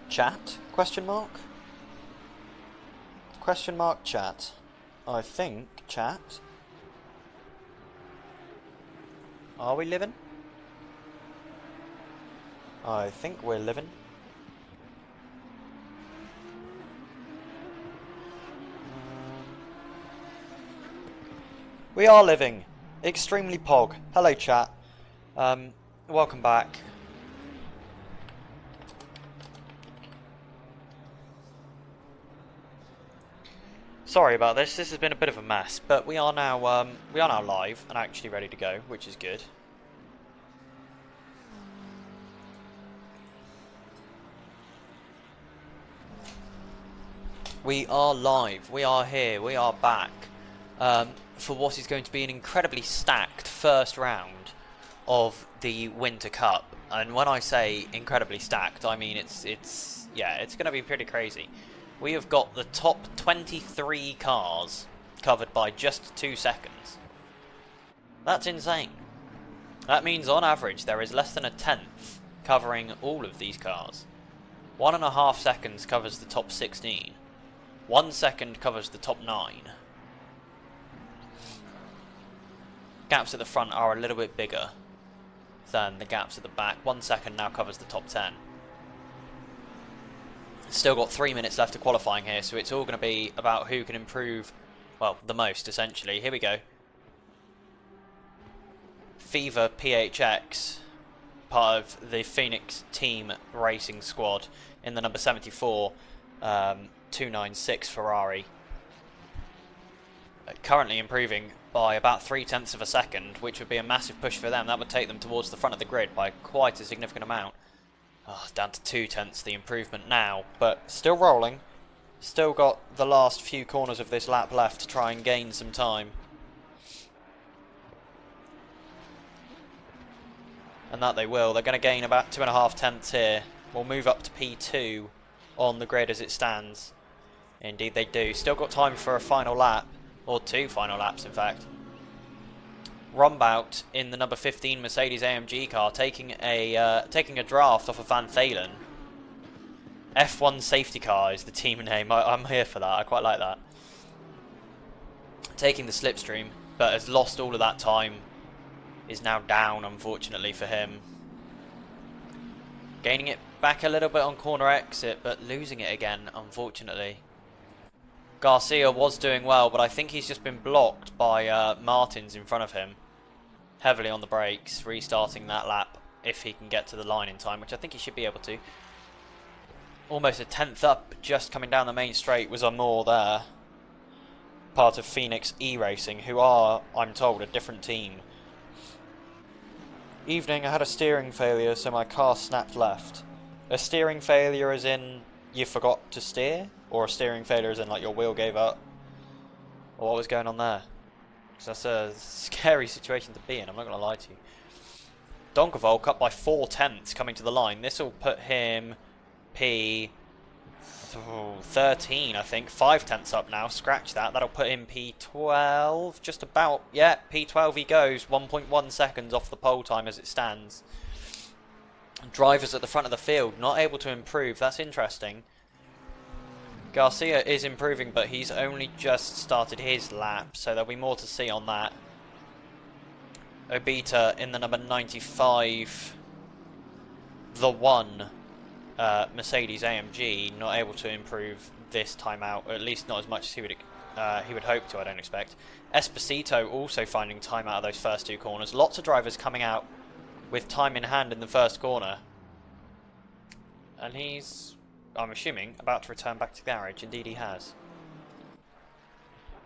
Chat? Question mark? Question mark chat. I think chat. Are we living? I think we're living. We are living. Extremely pog. Hello chat. Welcome back. Sorry about this. This has been a bit of a mess, but we are now live and actually ready to go, which is good. We are live. We are here. We are back for what is going to be an incredibly stacked first round of the Winter Cup. And when I say incredibly stacked, I mean it's going to be pretty crazy. We have got the top 23 cars covered by just 2 seconds. That's insane. That means on average there is less than a tenth covering all of these cars. 1.5 seconds covers the top 16. 1 second covers the top 9. Gaps at the front are a little bit bigger than the gaps at the back. 1 second now covers the top 10. Still got 3 minutes left of qualifying here, so it's all going to be about who can improve, well, the most, essentially. Here we go. Fever PHX, part of the Phoenix Team Racing Squad, in the number 74, 296 Ferrari. Currently improving by about 0.3 of a second, which would be a massive push for them. That would take them towards the front of the grid by quite a significant amount. Oh, down to 0.2 the improvement now, but still rolling. Still got the last few corners of this lap left to try and gain some time. And that they will. They're going to gain about 2.5 here. We'll move up to P2 on the grid as it stands. Indeed they do. Still got time for a final lap, or 2 final laps in fact. Rombout in the number 15 Mercedes AMG car taking a draft off of Van Thalen. F1 safety car is the team name. I'm here for that. I quite like that. Taking the slipstream, but has lost all of that time. Is now down, unfortunately for him. Gaining it back a little bit on corner exit, but losing it again, unfortunately. Garcia was doing well, but I think he's just been blocked by Martins in front of him. Heavily on the brakes, restarting that lap if he can get to the line in time, which I think he should be able to. Almost a 10th up, just coming down the main straight, was Amor there. Part of Phoenix E-Racing, who are, I'm told, a different team. Evening, I had a steering failure, so my car snapped left. A steering failure as in you forgot to steer? Or a steering failure as in like your wheel gave up? Or what was going on there? Because that's a scary situation to be in, I'm not going to lie to you. Donkervolk up by 0.4 coming to the line. This will put him P13, I think. 0.5 up now, scratch that. That'll put him P12, just about. Yeah, P12 he goes. 1.1 seconds off the pole time as it stands. Drivers at the front of the field not able to improve, that's interesting. Garcia is improving, but he's only just started his lap, so there'll be more to see on that. Obita in the number 95, the one Mercedes AMG, not able to improve this time out, or at least not as much as he would hope to, I don't expect. Esposito also finding time out of those first 2 corners. Lots of drivers coming out with time in hand in the first corner. And he's, I'm assuming, about to return back to the garage. Indeed he has.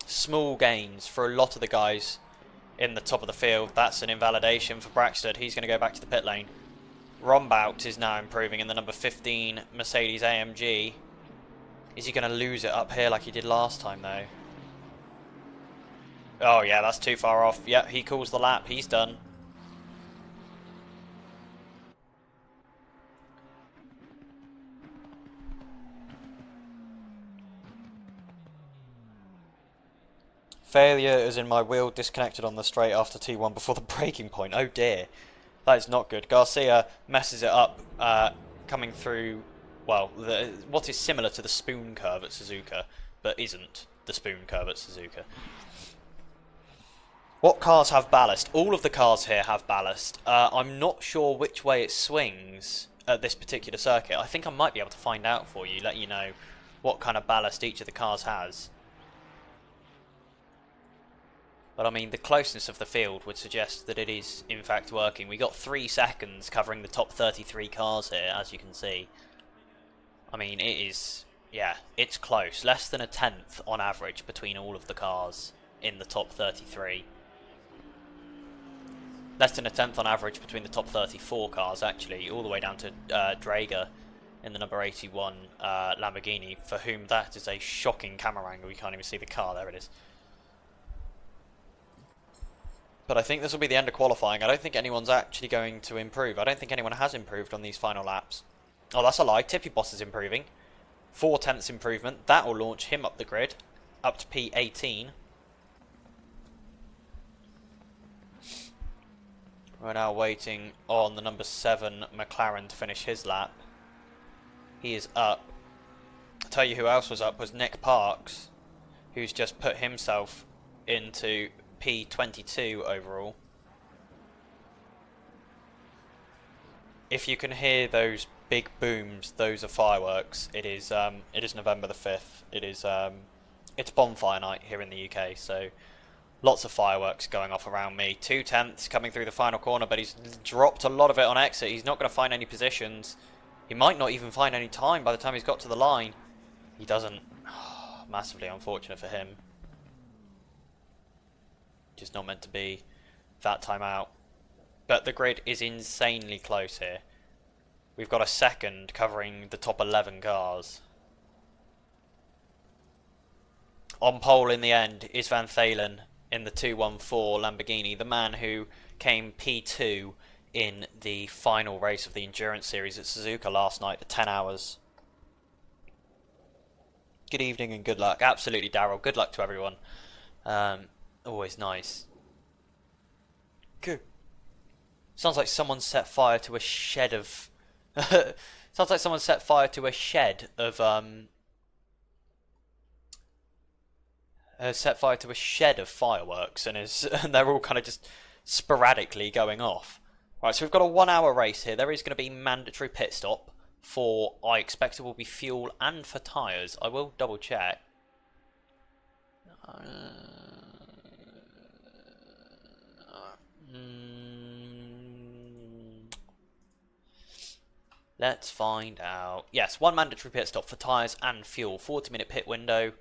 Small gains for a lot of the guys in the top of the field. That's an invalidation for Braxton. He's going to go back to the pit lane. Rombout is now improving in the number 15 Mercedes AMG. Is he going to lose it up here like he did last time though? Oh yeah, that's too far off. Yep, he calls the lap. He's done. Failure as in my wheel disconnected on the straight after T1 before the braking point. Oh dear. That is not good. Garcia messes it up coming through well, what is similar to the spoon curve at Suzuka, but isn't the spoon curve at Suzuka. What cars have ballast? All of the cars here have ballast. I'm not sure which way it swings at this particular circuit. I think I might be able to find out for you, let you know what kind of ballast each of the cars has. But I mean, the closeness of the field would suggest that it is in fact working. We got 3 seconds covering the top 33 cars here, as you can see. I mean, it is, yeah, it's close. Less than a tenth on average between all of the cars in the top 33. Less than a tenth on average between the top 34 cars, actually, all the way down to Drager in the number 81 Lamborghini, for whom that is a shocking camera angle. We can't even see the car. There it is. But I think this will be the end of qualifying. I don't think anyone's actually going to improve. I don't think anyone has improved on these final laps. Oh, that's a lie. Tippy Boss is improving. 4 tenths improvement. That will launch him up the grid, up to P18. We're now waiting on the number 7 McLaren to finish his lap. He is up. I'll tell you who else was up was Nick Parks, who's just put himself into P22 overall. If you can hear those big booms, those are fireworks. It is November the 5th. It's bonfire night here in the UK, so lots of fireworks going off around me. 2 tenths coming through the final corner, but he's dropped a lot of it on exit. He's not going to find any positions. He might not even find any time by the time he's got to the line. He doesn't. Massively unfortunate for him. Just not meant to be that time out. But the grid is insanely close here. We've got a second covering the top 11 cars. On pole in the end is Van Thalen in the 214 Lamborghini, the man who came P2 in the final race of the Endurance Series at Suzuka last night, the 10 hours. Good evening and good luck. Absolutely, Daryl. Good luck to everyone. Always nice. Good. Sounds like someone set fire to a shed of... Sounds like someone set fire to a shed of... set fire to a shed of fireworks, and they're all kind of just sporadically going off. Right, so we've got a 1 hour race here. There is going to be mandatory pit stop for, I expect it will be fuel and for tyres. I will double check. Let's find out. Yes, 1 mandatory pit stop for tyres and fuel. 40-minute pit window.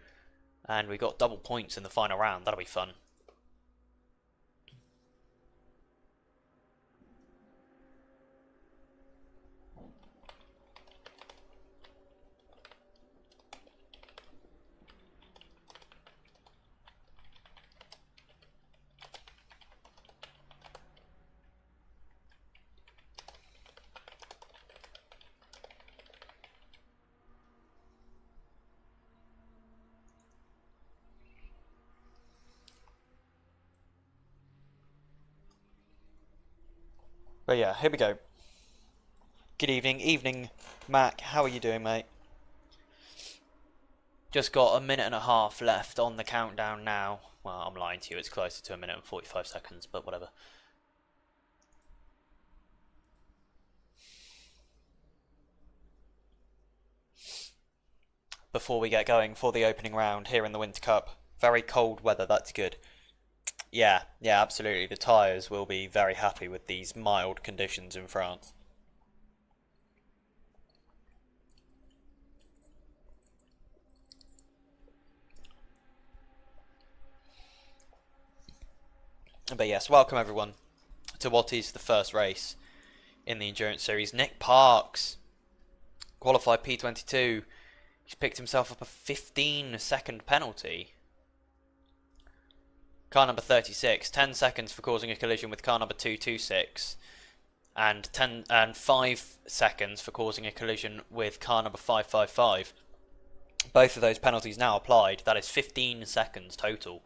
And we got double points in the final round. That'll be fun. But yeah, here we go. Good evening. Evening, Mac. How are you doing, mate? Just got a minute and a half left on the countdown now. Well, I'm lying to you. It's closer to a minute and 45 seconds, but whatever. Before we get going for the opening round here in the Winter Cup. Very cold weather, that's good. Yeah, absolutely. The tyres will be very happy with these mild conditions in France. But yes, welcome everyone to what is the first race in the Endurance Series. Nick Parks qualified P22. He's picked himself up a 15-second penalty. Car number 36, 10 seconds for causing a collision with car number 226, and 5 seconds for causing a collision with car number 555. Both of those penalties now applied. That is 15 seconds total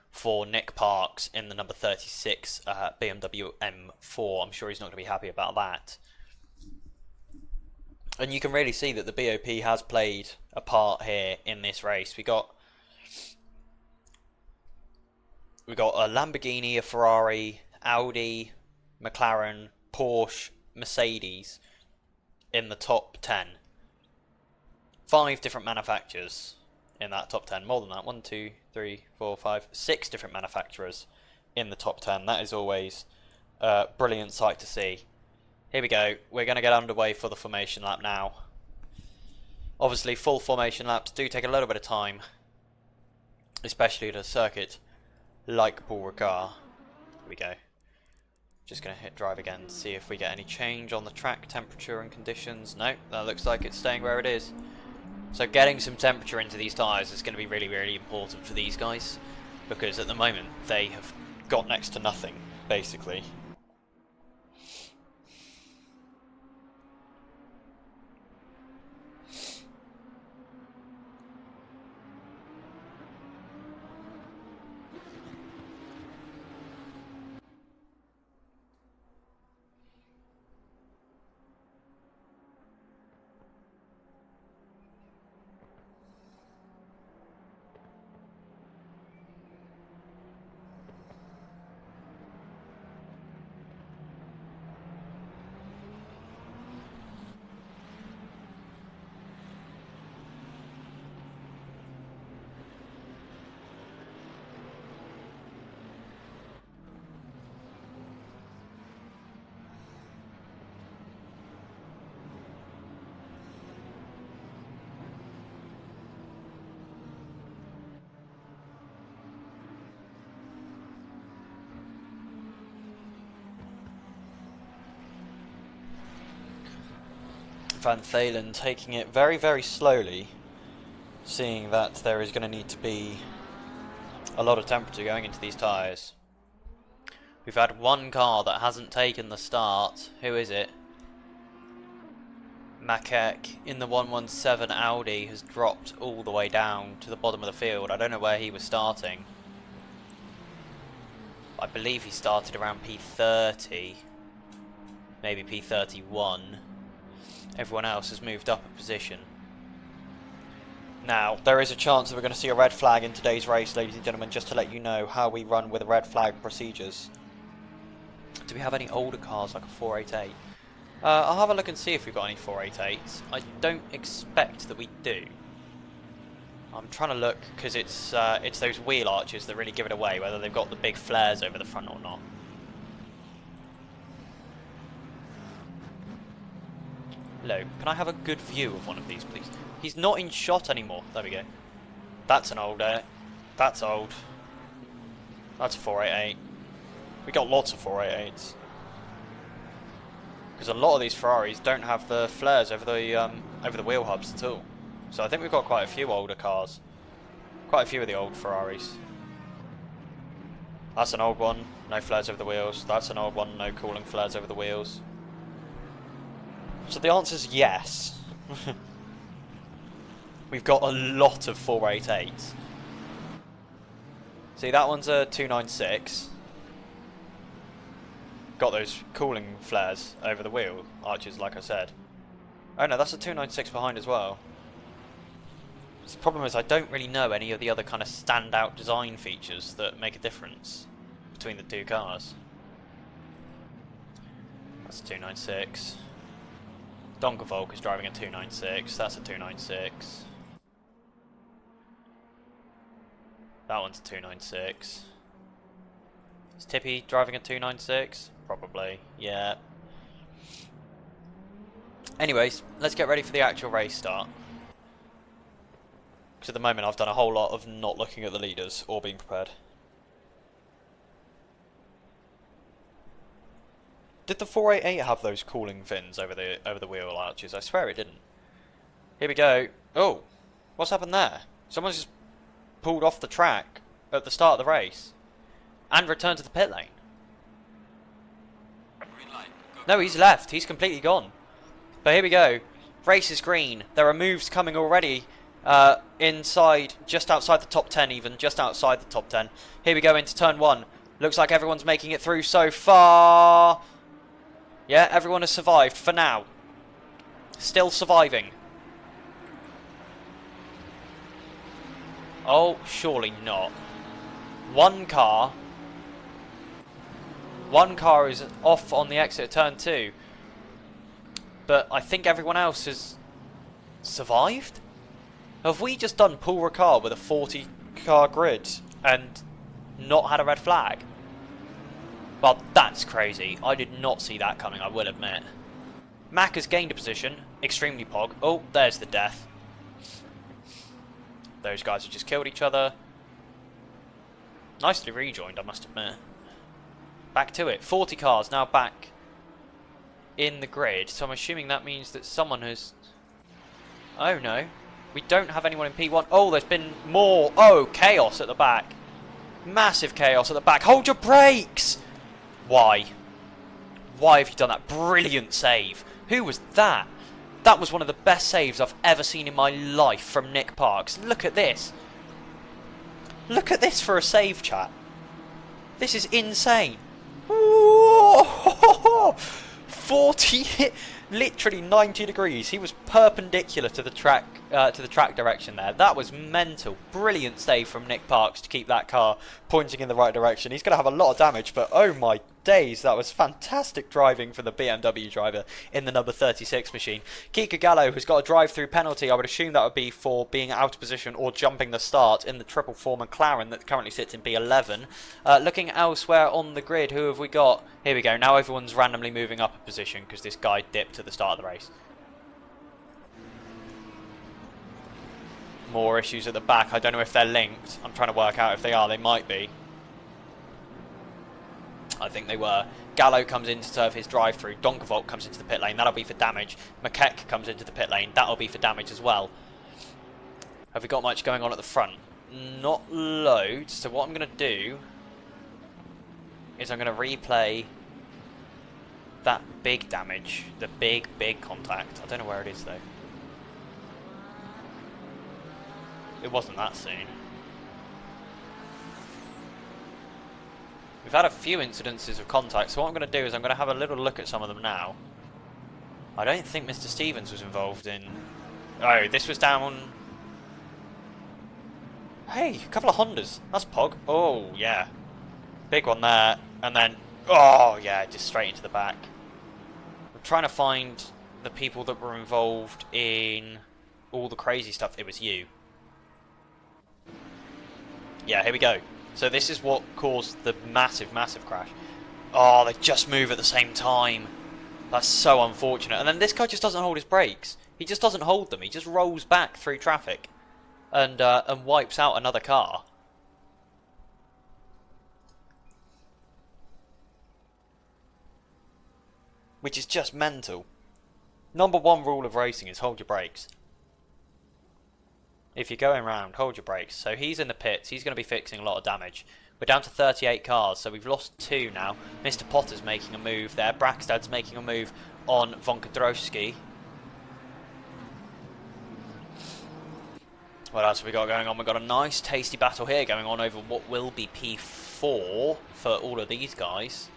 for Nick Parks in the number 36 BMW M4. I'm sure he's not going to be happy about that. And you can really see that the BOP has played a part here in this race. We got a Lamborghini, a Ferrari, Audi, McLaren, Porsche, Mercedes in the top 10. 5 different manufacturers in that top 10. More than that. 1, 2, 3, 4, 5, 6 different manufacturers in the top 10. That is always a brilliant sight to see. Here we go. We're going to get underway for the formation lap now. Obviously, full formation laps do take a little bit of time, especially at a circuit like Paul Ricard. Here we go. Just going to hit drive again to see if we get any change on the track temperature and conditions. No, that looks like it's staying where it is. So getting some temperature into these tyres is going to be really, really important for these guys, because at the moment they have got next to nothing, basically. Van Thalen taking it very, very slowly, seeing that there is going to need to be a lot of temperature going into these tyres. We've had one car that hasn't taken the start. Who is it? Makek in the 117 Audi has dropped all the way down to the bottom of the field. I don't know where he was starting. I believe he started around P30, maybe P31. Everyone else has moved up a position. Now, there is a chance that we're going to see a red flag in today's race, ladies and gentlemen, just to let you know how we run with the red flag procedures. Do we have any older cars like a 488? I'll have a look and see if we've got any 488s. I don't expect that we do. I'm trying to look, because it's those wheel arches that really give it away, whether they've got the big flares over the front or not. Hello, can I have a good view of one of these, please? He's not in shot anymore. There we go. That's an older. That's old. That's a 488. We got lots of 488s. Because a lot of these Ferraris don't have the flares over the wheel hubs at all. So I think we've got quite a few older cars. Quite a few of the old Ferraris. That's an old one. No flares over the wheels. That's an old one. No cooling flares over the wheels. So the answer is yes. We've got a lot of 488s. See, that one's a 296. Got those cooling flares over the wheel arches, like I said. Oh no, that's a 296 behind as well. The problem is I don't really know any of the other kind of standout design features that make a difference between the two cars. That's a 296. Donkervolk is driving a 296. That's a 296. That one's a 296. Is Tippy driving a 296? Probably, yeah. Anyways, let's get ready for the actual race start. Because at the moment I've done a whole lot of not looking at the leaders or being prepared. Did the 488 have those cooling fins over the wheel arches? I swear it didn't. Here we go. Oh, what's happened there? Someone's just pulled off the track at the start of the race and returned to the pit lane. No, he's left. He's completely gone. But here we go. Race is green. There are moves coming already inside, just outside the top 10 even, just outside the top 10. Here we go into turn 1. Looks like everyone's making it through so far. Yeah, everyone has survived for now. Still surviving. Oh, surely not. One car is off on the exit of turn 2. But I think everyone else has survived? Have we just done Paul Ricard with a 40 car grid and not had a red flag? Well, that's crazy. I did not see that coming, I will admit. Mac has gained a position. Extremely pog. Oh, there's the death. Those guys have just killed each other. Nicely rejoined, I must admit. Back to it. 40 cars now back in the grid. So I'm assuming that means that someone has... Oh no. We don't have anyone in P1. Oh, there's been more. Oh, chaos at the back. Massive chaos at the back. Hold your brakes! Why? Why have you done that? Brilliant save. Who was that? That was one of the best saves I've ever seen in my life from Nick Parks. Look at this. Look at this for a save, chat. This is insane. Ooh, 40, literally 90 degrees. He was perpendicular to the track direction there. That was mental. Brilliant save from Nick Parks to keep that car pointing in the right direction. He's going to have a lot of damage, but oh my days, that was fantastic driving from the BMW driver in the number 36 machine. Kika Gallo has got a drive-through penalty. I would assume that would be for being out of position or jumping the start in the triple four McLaren that currently sits in P11. Looking elsewhere on the grid, who have we got? Here we go. Now everyone's randomly moving up a position because this guy dipped at the start of the race. More issues at the back. I don't know if they're linked. I'm trying to work out if they are. They might be. I think they were. Gallo comes in to serve his drive-through. Donkavolt comes into the pit lane. That'll be for damage. McKeck comes into the pit lane. That'll be for damage as well. Have we got much going on at the front? Not loads. So what I'm going to do is I'm going to replay that big damage. The big contact. I don't know where it is though. It wasn't that soon. We've had a few incidences of contact, so what I'm going to do is I'm going to have a little look at some of them now. I don't think Mr. Stevens was involved in... Oh, this was down... Hey, a couple of Hondas. That's Pog. Oh, yeah. Big one there. And then... Oh, yeah, just straight into the back. I'm trying to find the people that were involved in all the crazy stuff. It was you. Yeah, here we go. So this is what caused the massive crash. Oh, they just move at the same time. That's so unfortunate. And then this guy just doesn't hold his brakes. He just doesn't hold them. He just rolls back through traffic and wipes out another car. Which is just mental. Number one rule of racing is hold your brakes. If you're going round, hold your brakes. So he's in the pits. He's going to be fixing a lot of damage. We're down to 38 cars, so we've lost 2 now. Mr. Potter's making a move there. Brackstad's making a move on Von Kodrowski. What else have we got going on? We've got a nice tasty battle here going on over what will be P4 for all of these guys.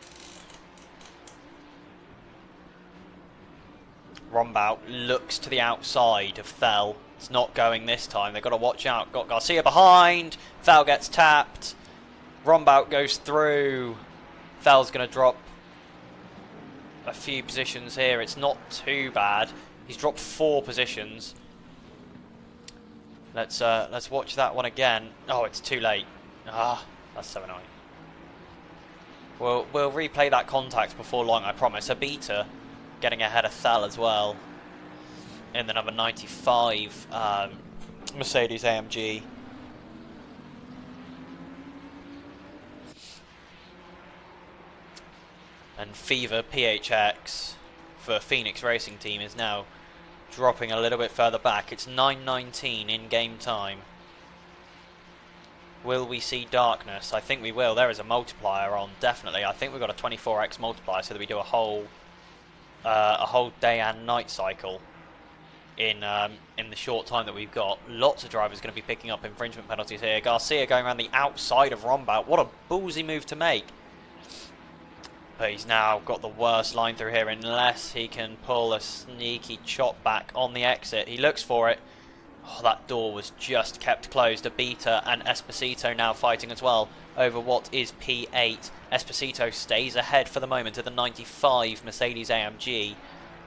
Rombaut looks to the outside of Thel. It's not going this time. They've got to watch out. Got Garcia behind. Thel gets tapped. Rombaut goes through. Thel's going to drop a few positions here. It's not too bad. He's dropped 4 positions. Let's watch that one again. Oh, it's too late. Ah, that's so annoying. We'll replay that contact before long, I promise. Abita getting ahead of Thel as well in the number 95 Mercedes AMG. And Fever PHX for Phoenix Racing Team is now dropping a little bit further back. It's 9:19 in game time. Will we see darkness? I think we will. There is a multiplier on, definitely. I think we've got a 24x multiplier so that we do a whole day and night cycle in the short time that we've got. Lots of drivers going to be picking up infringement penalties here. Garcia going around the outside of Rombaut. What a ballsy move to make. But he's now got the worst line through here unless he can pull a sneaky chop back on the exit. He looks for it. Oh, that door was just kept closed. Abita and Esposito now fighting as well over what is P8. Esposito stays ahead for the moment at the 95 Mercedes AMG.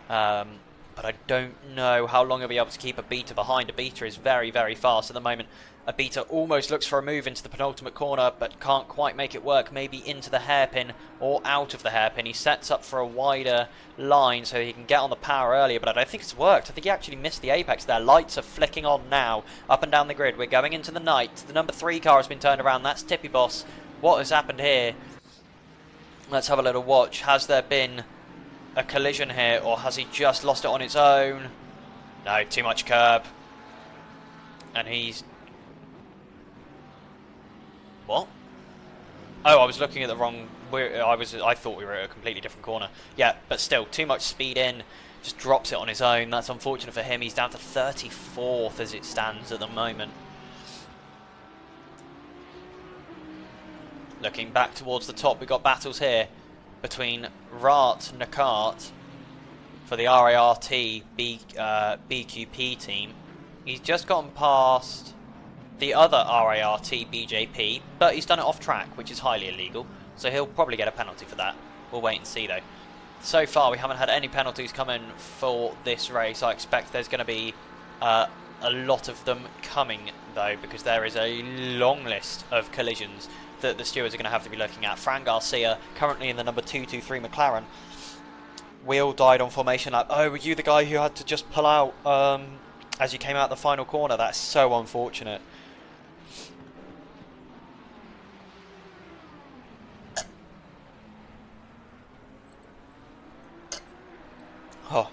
But I don't know how long he'll be able to keep Abita behind. Abita is very, very fast at the moment. Abita almost looks for a move into the penultimate corner, but can't quite make it work. Maybe into the hairpin or out of the hairpin. He sets up for a wider line so he can get on the power earlier, but I don't think it's worked. I think he actually missed the apex there. Lights are flicking on now, up and down the grid. We're going into the night. The number 3 car has been turned around. That's Tippy Boss. What has happened here? Let's have a little watch. Has there been a collision here, or has he just lost it on its own? No, too much curb. And he's... What? Oh, I was looking at the wrong... I thought we were at a completely different corner. Yeah, but still, too much speed in. Just drops it on his own. That's unfortunate for him. He's down to 34th as it stands at the moment. Looking back towards the top, we've got battles here between Ricard for the RART BQP team. He's just gotten past the other RART BJP, but he's done it off track, which is highly illegal, so he'll probably get a penalty for that. We'll wait and see though. So far we haven't had any penalties come in for this race. I expect there's going to be a lot of them coming though, because there is a long list of collisions that the stewards are going to have to be looking at. Fran Garcia, currently in the number 223 McLaren. Wheel died on formation lap. Oh, were you the guy who had to just pull out as you came out the final corner? That's so unfortunate. Oh.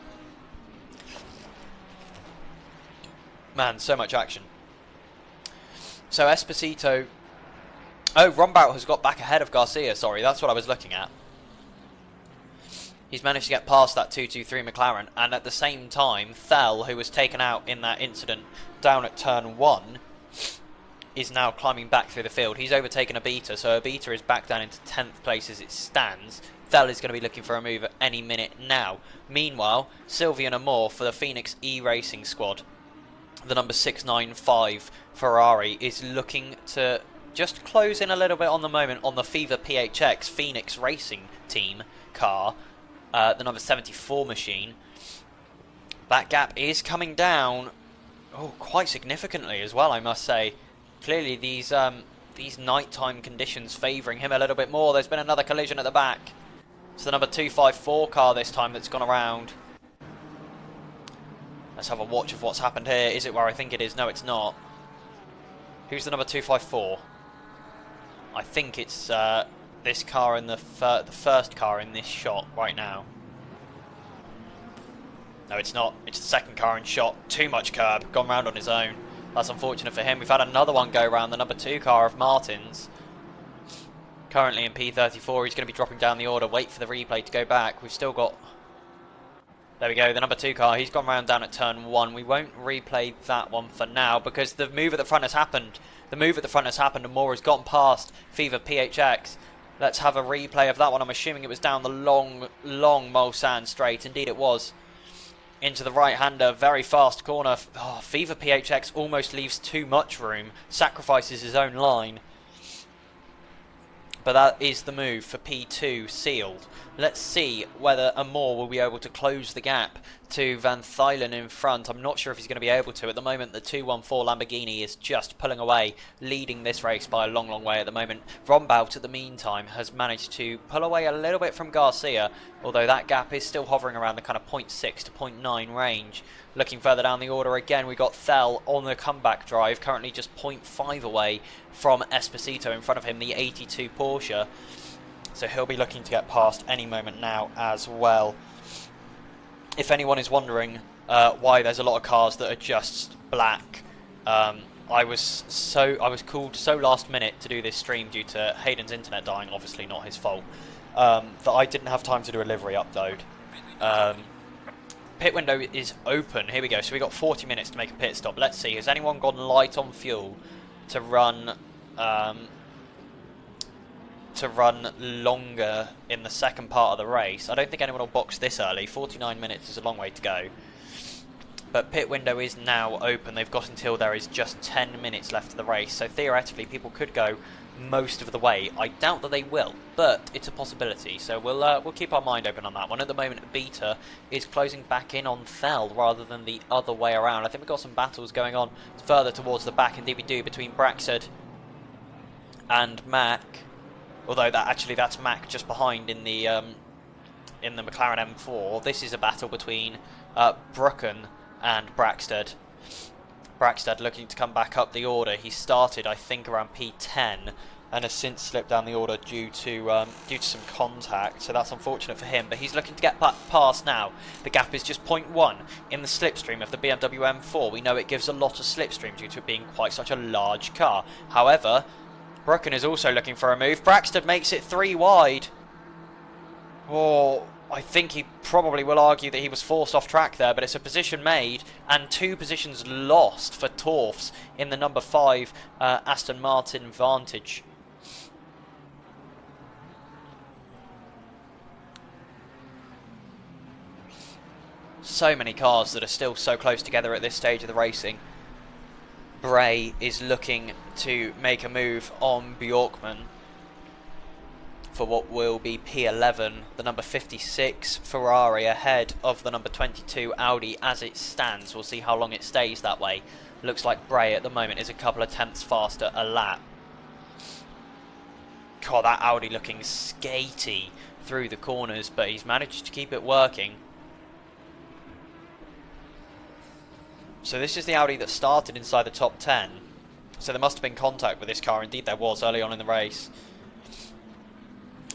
Man, so much action. So Esposito... Oh, Rombaut has got back ahead of Garcia, sorry, that's what I was looking at. He's managed to get past that 223 McLaren, and at the same time, Thel, who was taken out in that incident down at turn 1, is now climbing back through the field. He's overtaken Abita, so Abita is back down into 10th place as it stands. Thel is going to be looking for a move at any minute now. Meanwhile, Sylvian Amor for the Phoenix E-Racing squad, the number 695 Ferrari, is looking to just close in a little bit on the moment on the Fever PHX Phoenix Racing team car, the number 74 machine. That gap is coming down, quite significantly as well, I must say. Clearly these nighttime conditions favouring him a little bit more. There's been another collision at the back. It's the number 254 car this time that's gone around. Let's have a watch of what's happened here. Is it where I think it is? No, it's not. Who's the number 254? I think it's this car in the first car in this shot right now. No, it's not. It's the second car in shot. Too much curb. Gone round on his own. That's unfortunate for him. We've had another one go round, the number 2 car of Martin's. Currently in P34. He's going to be dropping down the order. Wait for the replay to go back. We've still got... There we go, the number 2 car. He's gone round down at turn 1. We won't replay that one for now because the move at the front has happened. The move at the front has happened and Moore has gotten past Fever PHX. Let's have a replay of that one. I'm assuming it was down the long Mulsanne straight. Indeed it was. Into the right-hander, very fast corner. Oh, Fever PHX almost leaves too much room. Sacrifices his own line. But that is the move for P2 sealed. Let's see whether Amor will be able to close the gap to Van Thuylen in front. I'm not sure if he's going to be able to. At the moment, the 214 Lamborghini is just pulling away, leading this race by a long way at the moment. Rombaut, at the meantime, has managed to pull away a little bit from Garcia, although that gap is still hovering around the kind of 0.6 to 0.9 range. Looking further down the order again, we've got Thel on the comeback drive, currently just 0.5 away from Esposito in front of him, the 82 Porsche. So he'll be looking to get past any moment now as well. If anyone is wondering why there's a lot of cars that are just black, I was called so last minute to do this stream due to Hayden's internet dying, obviously not his fault, that I didn't have time to do a livery upload. Pit window is open. Here we go. So we got 40 minutes to make a pit stop. Let's see. Has anyone gone light on fuel to run to run longer in the second part of the race. I don't think anyone will box this early. 49 minutes is a long way to go. But pit window is now open. They've got until there is just 10 minutes left of the race. So theoretically, people could go most of the way. I doubt that they will, but it's a possibility. So we'll keep our mind open on that one. At the moment, Beta is closing back in on Thel rather than the other way around. I think we've got some battles going on further towards the back. Indeed we do, between Braxford and Mac. Although that's Mac just behind in the McLaren M4. This is a battle between Brucken and Braxford. Braxford looking to come back up the order. He started, I think, around P10 and has since slipped down the order due to some contact. So that's unfortunate for him. But he's looking to get past now. The gap is just 0.1 in the slipstream of the BMW M4. We know it gives a lot of slipstream due to it being quite such a large car. However, Brucken is also looking for a move. Braxford makes it 3 wide. Oh, I think he probably will argue that he was forced off track there, but it's a position made and 2 positions lost for Torfs in the number 5 Aston Martin Vantage. So many cars that are still so close together at this stage of the racing. Bray is looking to make a move on Bjorkman for what will be P11, the number 56 Ferrari ahead of the number 22 Audi as it stands. We'll see how long it stays that way. Looks like Bray at the moment is a couple of tenths faster a lap. God, that Audi looking skatey through the corners, but he's managed to keep it working. So this is the Audi that started inside the top 10. So there must have been contact with this car. Indeed there was early on in the race.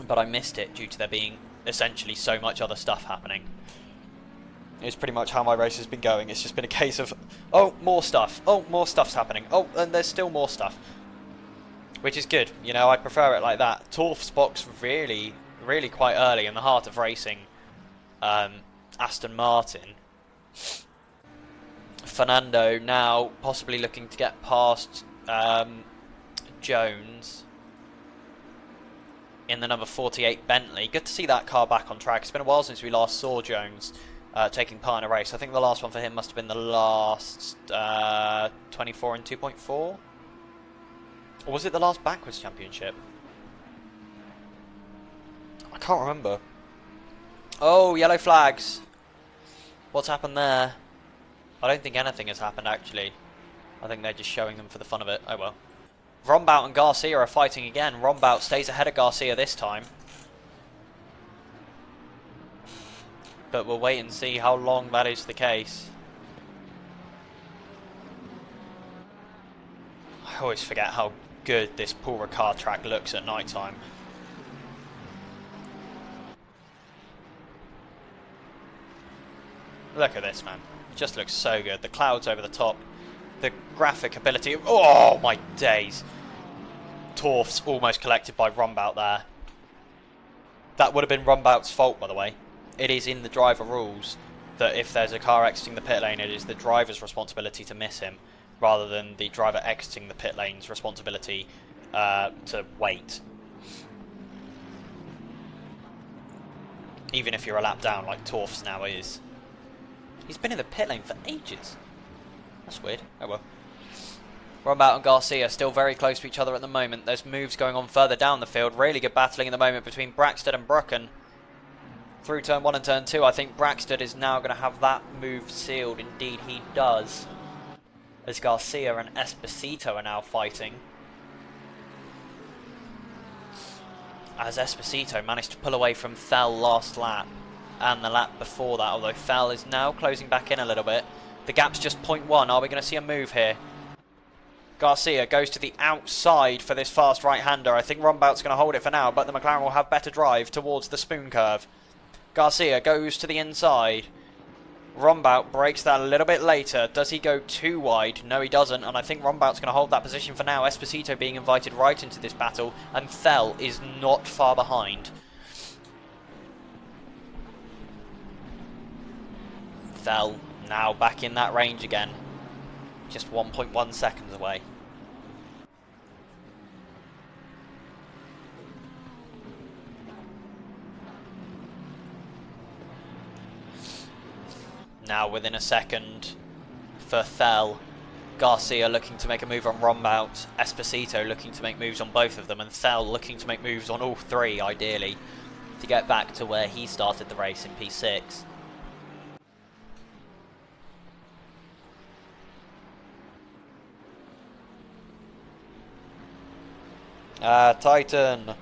But I missed it due to there being essentially so much other stuff happening. It's pretty much how my race has been going. It's just been a case of, oh, more stuff. Oh, more stuff's happening. Oh, and there's still more stuff. Which is good. You know, I prefer it like that. Torf's box really, really quite early in the heart of racing Aston Martin. Fernando now possibly looking to get past Jones in the number 48 Bentley. Good to see that car back on track. It's been a while since we last saw Jones taking part in a race. I think the last one for him must have been the last 24 and 2.4. Or was it the last backwards championship? I can't remember. Oh, yellow flags. What's happened there? I don't think anything has happened actually. I think they're just showing them for the fun of it. Oh well. Rombout and Garcia are fighting again. Rombout stays ahead of Garcia this time. But we'll wait and see how long that is the case. I always forget how good this Paul Ricard track looks at night time. Look at this, man. It just looks so good. The clouds over the top. The graphic ability. Oh my days. Torf's almost collected by Rombout there. That would have been Rombout's fault, by the way. It is in the driver rules that if there's a car exiting the pit lane, it is the driver's responsibility to miss him, rather than the driver exiting the pit lane's responsibility to wait. Even if you're a lap down, like Torf's now is. He's been in the pit lane for ages. That's weird. Oh well. Rombout and Garcia still very close to each other at the moment. There's moves going on further down the field. Really good battling at the moment between Braxford and Brucken. Through turn 1 and turn 2, I think Braxford is now going to have that move sealed. Indeed he does. As Garcia and Esposito are now fighting. As Esposito managed to pull away from Thel last lap. And the lap before that, although Thel is now closing back in a little bit. The gap's just 0.1. Are we going to see a move here? Garcia goes to the outside for this fast right-hander. I think Rombout's going to hold it for now, but the McLaren will have better drive towards the spoon curve. Garcia goes to the inside. Rombout breaks that a little bit later. Does he go too wide? No, he doesn't, and I think Rombout's going to hold that position for now. Esposito being invited right into this battle, and Thel is not far behind. Thel now back in that range again. Just 1.1 seconds away. now within a second for Thel. Garcia looking to make a move on Rombout, Esposito looking to make moves on both of them, and Thel looking to make moves on all three, ideally, to get back to where he started the race in P6. Titan,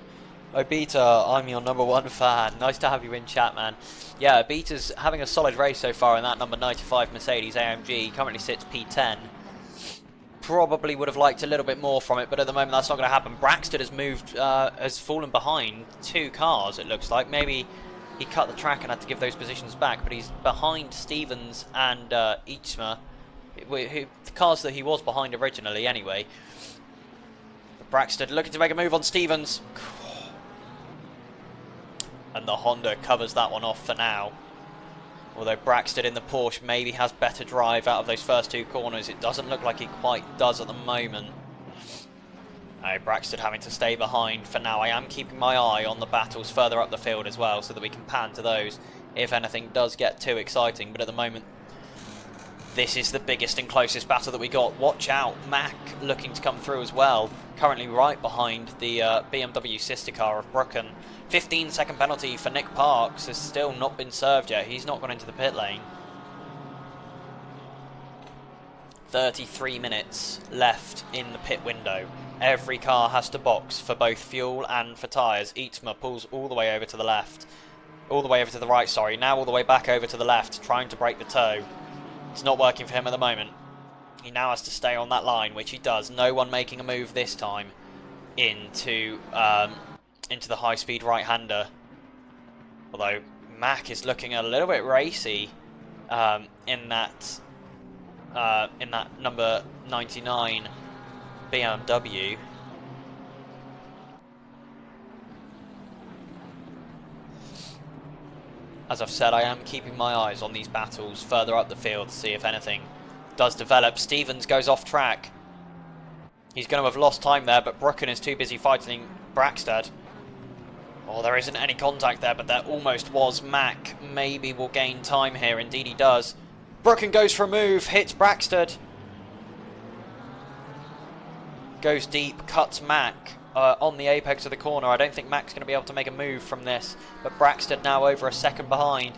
Obita, I'm your #1 fan. Nice to have you in chat, man. Yeah, Obita's having a solid race so far in that number 95 Mercedes AMG. Currently sits P10. Probably would have liked a little bit more from it, but at the moment that's not going to happen. Braxton has moved, has fallen behind 2 cars, it looks like. Maybe he cut the track and had to give those positions back, but he's behind Stevens and Ichma, the cars that he was behind originally anyway. Braxton looking to make a move on Stevens. And the Honda covers that one off for now. Although Braxton in the Porsche maybe has better drive out of those first 2 corners. It doesn't look like he quite does at the moment. Braxton having to stay behind for now. I am keeping my eye on the battles further up the field as well, so that we can pan to those if anything does get too exciting. But at the moment, this is the biggest and closest battle that we got. Watch out, Mack looking to come through as well. Currently right behind the BMW sister car of Brooken. 15-second penalty for Nick Parks has still not been served yet. He's not gone into the pit lane. 33 minutes left in the pit window. Every car has to box for both fuel and for tyres. Itzma pulls all the way over to the left. All the way over to the right, sorry. Now all the way back over to the left, trying to break the toe. It's not working for him at the moment. He now has to stay on that line, which he does. No one making a move this time into the high-speed right-hander. Although Mack is looking a little bit racy in that number 99 BMW. As I've said, I am keeping my eyes on these battles further up the field to see if anything does develop. Stevens goes off track. He's going to have lost time there, but Brooken is too busy fighting Braxton. Oh, there isn't any contact there, but there almost was. Mack maybe will gain time here. Indeed he does. Brooken goes for a move, hits Braxton. Goes deep, cuts Mack on the apex of the corner. I don't think Mack's going to be able to make a move from this, but Braxton now over a second behind.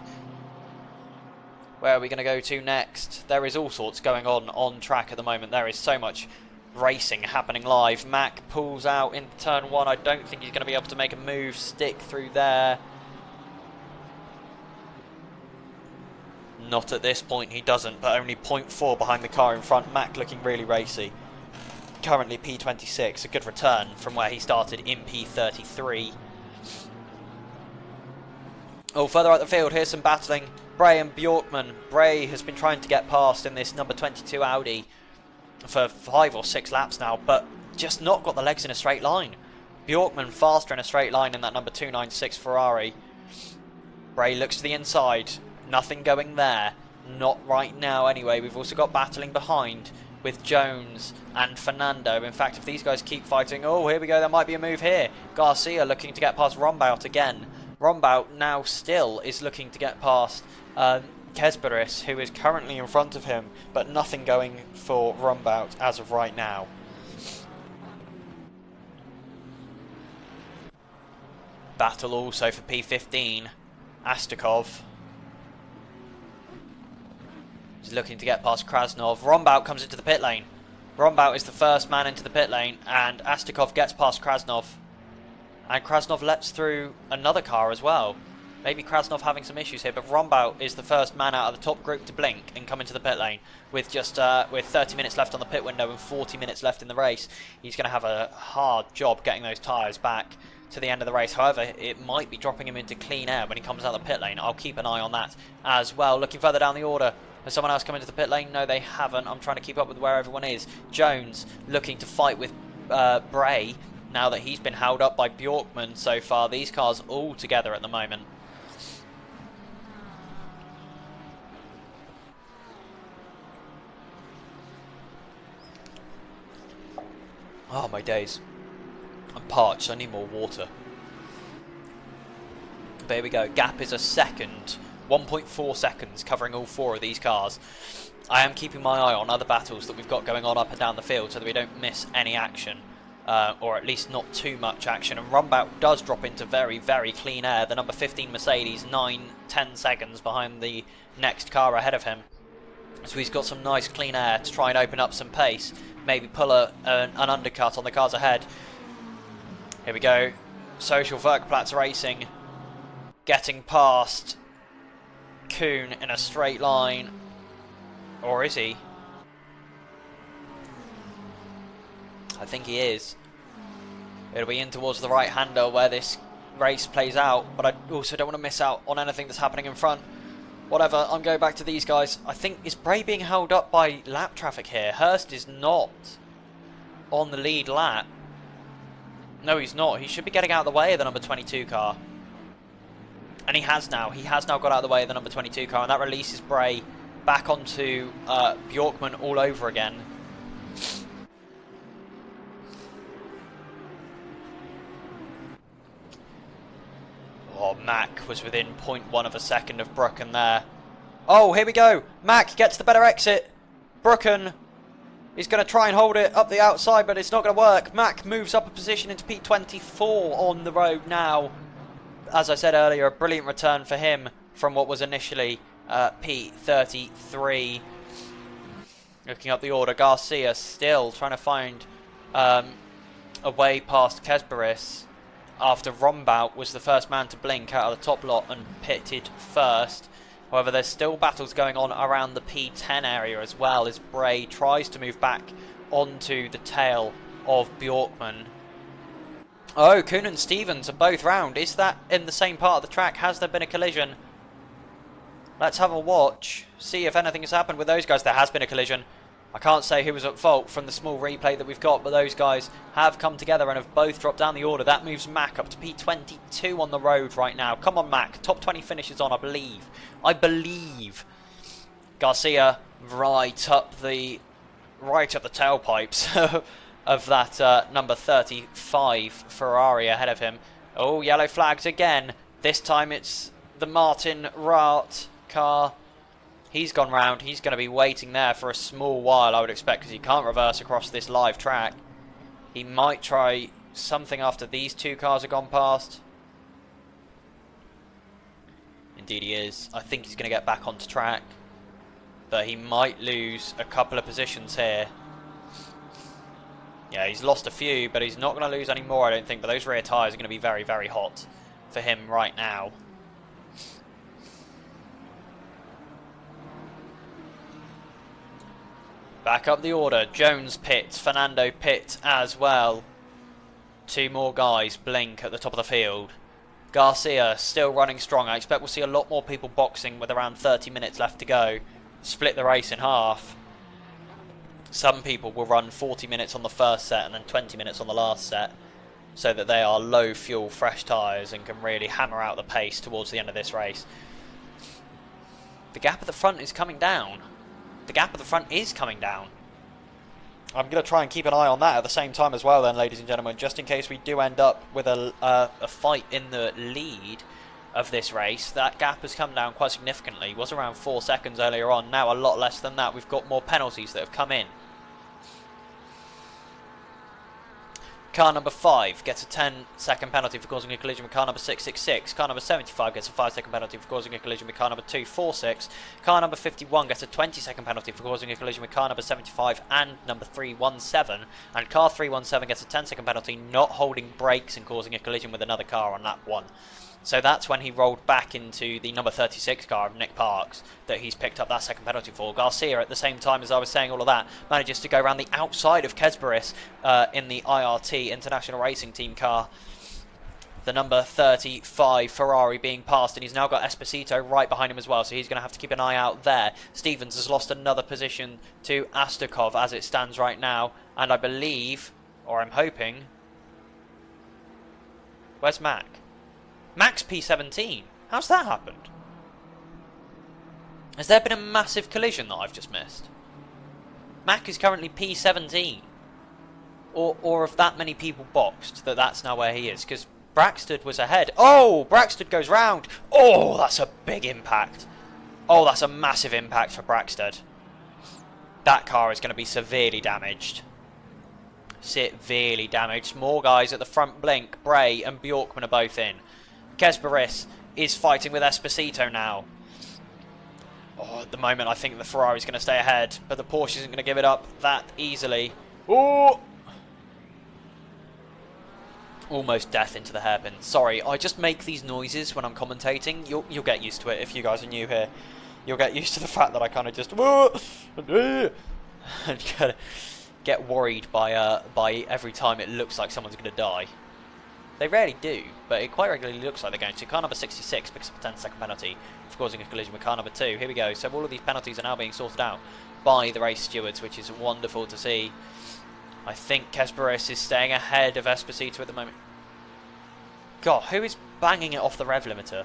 Where are we going to go to next? There is all sorts going on track at the moment. There is so much racing happening live. Mack pulls out in turn 1. I don't think he's going to be able to make a move, stick through there. Not at this point, he doesn't, but only 0.4 behind the car in front. Mack looking really racy. Currently P26, a good return from where he started in P33. Oh, further out the field, here's some battling. Bray and Bjorkman. Bray has been trying to get past in this number 22 Audi for 5 or 6 laps now, but just not got the legs in a straight line. Bjorkman faster in a straight line in that number 296 Ferrari. Bray looks to the inside. Nothing going there. Not right now anyway. We've also got battling behind with Jones and Fernando. In fact, if these guys keep fighting... Oh, here we go. There might be a move here. Garcia looking to get past Rombout again. Rombout now still is looking to get past Kesberis, who is currently in front of him, but nothing going for Rombout as of right now. Battle also for P15. Astakov is looking to get past Krasnov. Rombout comes into the pit lane. Rombout is the first man into the pit lane, and Astakov gets past Krasnov. And Krasnov lets through another car as well. Maybe Krasnov having some issues here, but Rombout is the first man out of the top group to blink and come into the pit lane with just with 30 minutes left on the pit window and 40 minutes left in the race. He's going to have a hard job getting those tyres back to the end of the race. However, it might be dropping him into clean air when he comes out of the pit lane. I'll keep an eye on that as well. Looking further down the order. Has someone else come into the pit lane? No, they haven't. I'm trying to keep up with where everyone is. Jones looking to fight with Bray now that he's been held up by Bjorkman so far. These cars all together at the moment. Oh, my days. I'm parched. I need more water. There we go. Gap is a second 1.4 seconds covering all 4 of these cars. I am keeping my eye on other battles that we've got going on up and down the field so that we don't miss any action, or at least not too much action. And Rumbout does drop into very, very clean air. The number 15 Mercedes, 9-10 seconds behind the next car ahead of him. So he's got some nice clean air to try and open up some pace, maybe pull an undercut on the cars ahead. Here we go. Social Verkplatz Racing getting past Kuhn in a straight line. Or is he? I think he is. It'll be in towards the right-hander where this race plays out, but I also don't want to miss out on anything that's happening in front. Whatever, I'm going back to these guys. I think, is Bray being held up by lap traffic here? Hurst is not on the lead lap. No, he's not. He should be getting out of the way of the number 22 car. And he has now. He has now got out of the way of the number 22 car, and that releases Bray back onto Bjorkman all over again. Oh, Mack was within 0.1 of a second of Brooken there. Oh, here we go. Mack gets the better exit. Brooken is going to try and hold it up the outside, but it's not going to work. Mack moves up a position into P24 on the road now. As I said earlier, a brilliant return for him from what was initially P33. Looking up the order, Garcia still trying to find a way past Kesberis after Rombout was the first man to blink out of the top lot and pitted first. However, there's still battles going on around the P10 area as well as Bray tries to move back onto the tail of Bjorkman. Oh, Kuhn and Stevens are both round. Is that in the same part of the track? Has there been a collision? Let's have a watch, see if anything has happened with those guys. There has been a collision. I can't say who was at fault from the small replay that we've got, but those guys have come together and have both dropped down the order. That moves Mack up to P22 on the road right now. Come on, Mack. Top 20 finishes on, I believe. I believe. Garcia right up the tailpipes of that number 35 Ferrari ahead of him. Oh, yellow flags again. This time it's the Martin Rart car. He's gone round. He's going to be waiting there for a small while, I would expect, because he can't reverse across this live track. He might try something after these two cars have gone past. Indeed he is. I think he's going to get back onto track, but he might lose a couple of positions here. Yeah, he's lost a few, but he's not going to lose any more, I don't think. But those rear tyres are going to be very, very hot for him right now. Back up the order. Jones pits, Fernando pits as well. Two more guys blink at the top of the field. Garcia still running strong. I expect we'll see a lot more people boxing with around 30 minutes left to go. Split the race in half. Some people will run 40 minutes on the first set and then 20 minutes on the last set, so that they are low fuel, fresh tyres and can really hammer out the pace towards the end of this race. The gap at the front is coming down. The gap at the front is coming down. I'm going to try and keep an eye on that at the same time as well then, ladies and gentlemen, just in case we do end up with a fight in the lead of this race. That gap has come down quite significantly. It was around 4 seconds earlier on, now a lot less than that. We've got more penalties that have come in. Car number 5 gets a 10-second penalty for causing a collision with car number 666. Car number 75 gets a 5-second penalty for causing a collision with car number 246. Car number 51 gets a 20-second penalty for causing a collision with car number 75 and number 317. And car 317 gets a 10-second penalty not holding brakes and causing a collision with another car on lap 1. So that's when he rolled back into the number 36 car of Nick Parks that he's picked up that second penalty for. Garcia, at the same time as I was saying all of that, manages to go around the outside of Kesberis in the IRT, International Racing Team car. The number 35 Ferrari being passed, and he's now got Esposito right behind him as well, so he's going to have to keep an eye out there. Stevens has lost another position to Astukov as it stands right now, and I believe, or I'm hoping... Where's Mac? Max P17. How's that happened? Has there been a massive collision that I've just missed? Mac is currently P17. Or have that many people boxed that that's now where he is? Because Braxton was ahead. Oh, Braxton goes round. Oh, that's a big impact. Oh, that's a massive impact for Braxton. That car is going to be severely damaged. Severely damaged. More guys at the front blink. Bray and Bjorkman are both in. Kesberis is fighting with Esposito now. Oh, at the moment, I think the Ferrari's going to stay ahead, but the Porsche isn't going to give it up that easily. Oh! Almost death into the hairpin. Sorry, I just make these noises when I'm commentating. You'll get used to it if you guys are new here. You'll get used to the fact that I kind of just and get worried by every time it looks like someone's going to die. They rarely do, but it quite regularly looks like they're going to. Car number 66 picks up a 10-second penalty for causing a collision with car number 2. Here we go. So all of these penalties are now being sorted out by the race stewards, which is wonderful to see. I think Kesberis is staying ahead of Esposito at the moment. God, who is banging it off the rev limiter?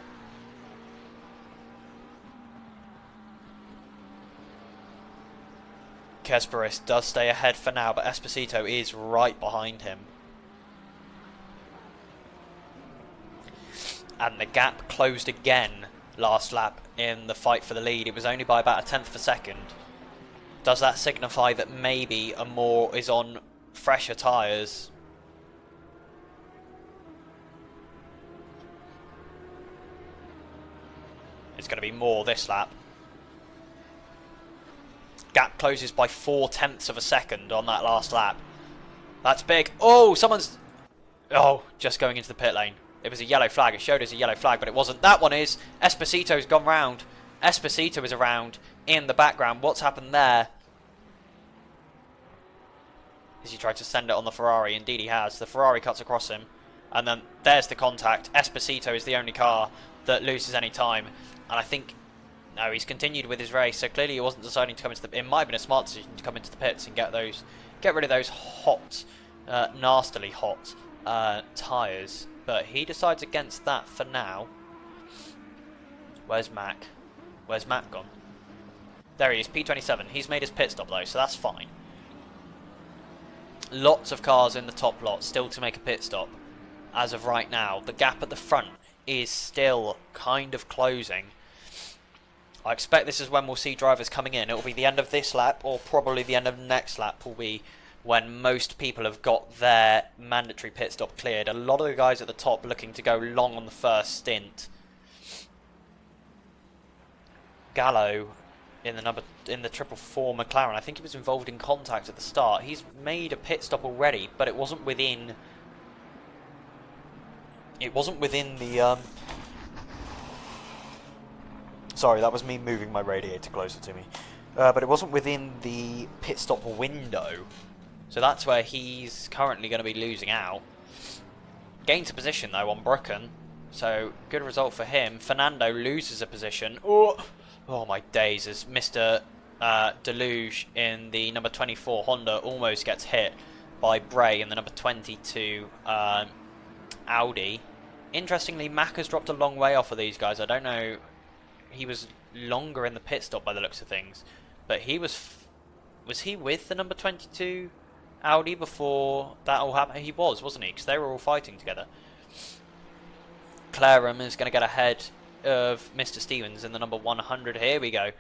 Kesberis does stay ahead for now, but Esposito is right behind him. And the gap closed again last lap in the fight for the lead. It was only by about a tenth of a second. Does that signify that maybe a Moore is on fresher tyres? It's going to be Moore this lap. Gap closes by 0.4 of a second on that last lap. That's big. Oh, someone's... Oh, just going into the pit lane. It was a yellow flag. It showed as a yellow flag, but it wasn't. That one is. Esposito's gone round. Esposito is around in the background. What's happened there? Has he tried to send it on the Ferrari? Indeed he has. The Ferrari cuts across him. And then there's the contact. Esposito is the only car that loses any time. And I think... No, he's continued with his race. So clearly he wasn't deciding to come into the... It might have been a smart decision to come into the pits and get rid of those hot, nastily hot tyres. But he decides against that for now. Where's Mac? Where's Mac gone? There he is, P27. He's made his pit stop though, so that's fine. Lots of cars in the top lot still to make a pit stop as of right now. The gap at the front is still kind of closing. I expect this is when we'll see drivers coming in. It will be the end of this lap, or probably the end of the next lap will be when most people have got their mandatory pit stop cleared. A lot of the guys at the top looking to go long on the first stint. Gallo in the 444 McLaren. I think he was involved in contact at the start. He's made a pit stop already, but it wasn't within. It wasn't within the. Sorry, that was me moving my radiator closer to me. But it wasn't within the pit stop window. So that's where he's currently going to be losing out. Gains a position though on Brooken. So good result for him. Fernando loses a position. Oh my days, as Mr. Deluge in the number 24 Honda almost gets hit by Bray in the number 22 Audi. Interestingly, Mack has dropped a long way off of these guys. I don't know. He was longer in the pit stop by the looks of things. But he was he with the number 22 Audi before that all happened? He was, wasn't he? Because they were all fighting together. Clarum is going to get ahead of Mr. Stevens in the number 100. Here we go.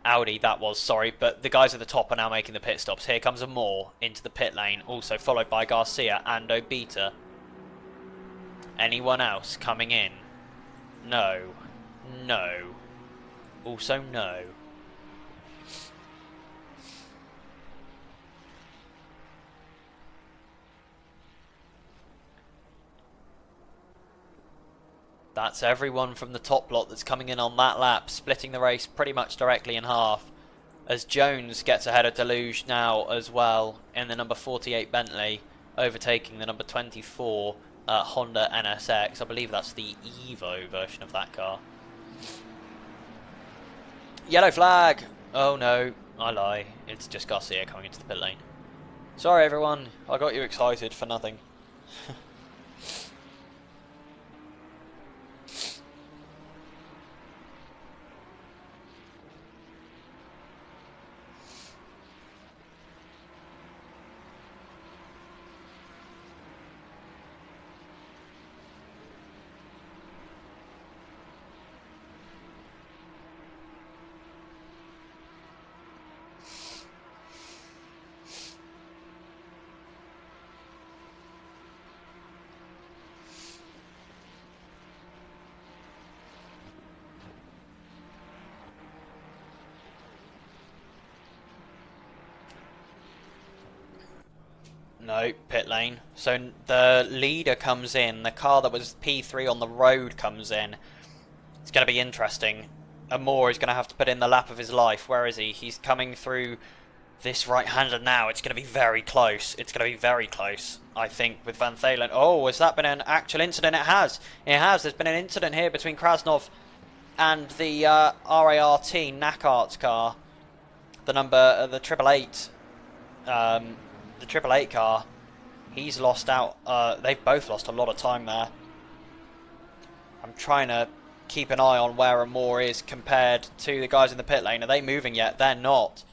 Audi, that was, sorry. But the guys at the top are now making the pit stops. Here comes a Moore into the pit lane. Also followed by Garcia and Obita. Anyone else coming in? No. No. Also no. That's everyone from the top lot that's coming in on that lap, splitting the race pretty much directly in half. As Jones gets ahead of Deluge now as well in the number 48 Bentley, overtaking the number 24 Honda NSX. I believe that's the Evo version of that car. Yellow flag! Oh no, I lie. It's just Garcia coming into the pit lane. Sorry everyone, I got you excited for nothing. No, pit lane. So the leader comes in. The car that was P3 on the road comes in. It's going to be interesting. Amor is going to have to put in the lap of his life. Where is he? He's coming through this right-hander now. It's going to be very close. It's going to be very close, I think, with Van Thalen. Oh, has that been an actual incident? It has. It has. There's been an incident here between Krasnov and the RART Nakart's car. The number, the 888. The 888 car. He's lost out. They've both lost a lot of time there. I'm trying to keep an eye on where Amor is compared to the guys in the pit lane. Are they moving yet? They're not.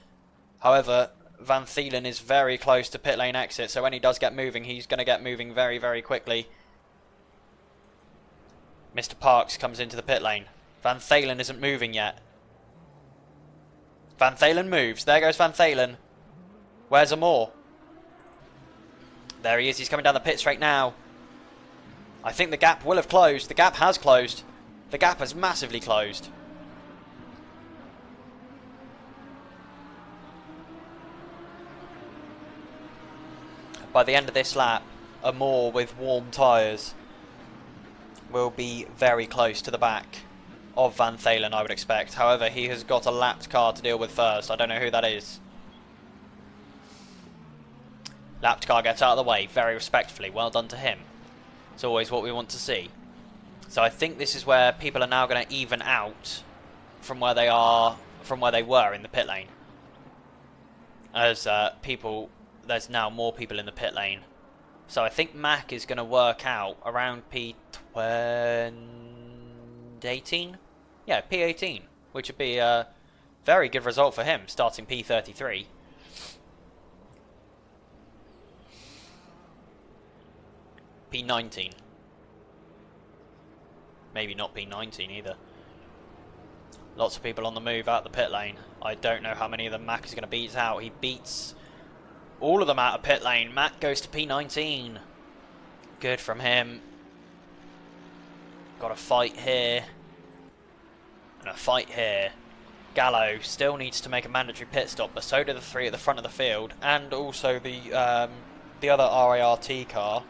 However, Van Thelen is very close to pit lane exit, so when he does get moving, he's going to get moving very, very quickly. Mr. Parks comes into the pit lane. Van Thelen isn't moving yet. Van Thelen moves. There goes Van Thelen. Where's Amor? There he is. He's coming down the pit straight now. I think the gap will have closed. The gap has closed. The gap has massively closed. By the end of this lap, Amor with warm tyres will be very close to the back of Van Thelen, I would expect. However, he has got a lapped car to deal with first. I don't know who that is. Lapped car gets out of the way very respectfully. Well done to him. It's always what we want to see. So I think this is where people are now going to even out from where they were in the pit lane. As there's now more people in the pit lane. So I think Mac is going to work out around P18. Yeah, P18, which would be a very good result for him, starting P33. P19. Maybe not P19 either. Lots of people on the move out the pit lane. I don't know how many of them Mac is going to beat out. He beats all of them out of pit lane. Mac goes to P19. Good from him. Got a fight here. And a fight here. Gallo still needs to make a mandatory pit stop, but so do the three at the front of the field. And also the other RART car.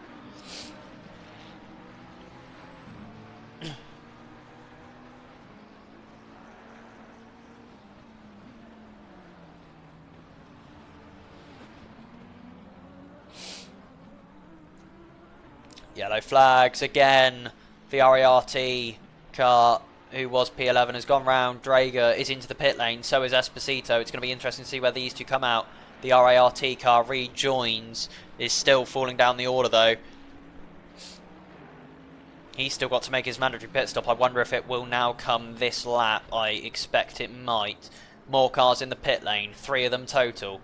Yellow flags again. The RART car, who was P11, has gone round. Drager is into the pit lane. So is Esposito. It's going to be interesting to see where these two come out. The RART car rejoins. Is still falling down the order though. He's still got to make his mandatory pit stop. I wonder if it will now come this lap. I expect it might. More cars in the pit lane. 3 of them total.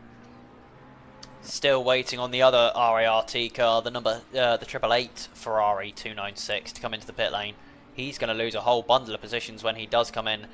Still waiting on the other RART car, the 888 Ferrari 296 to come into the pit lane. He's going to lose a whole bundle of positions when he does come in.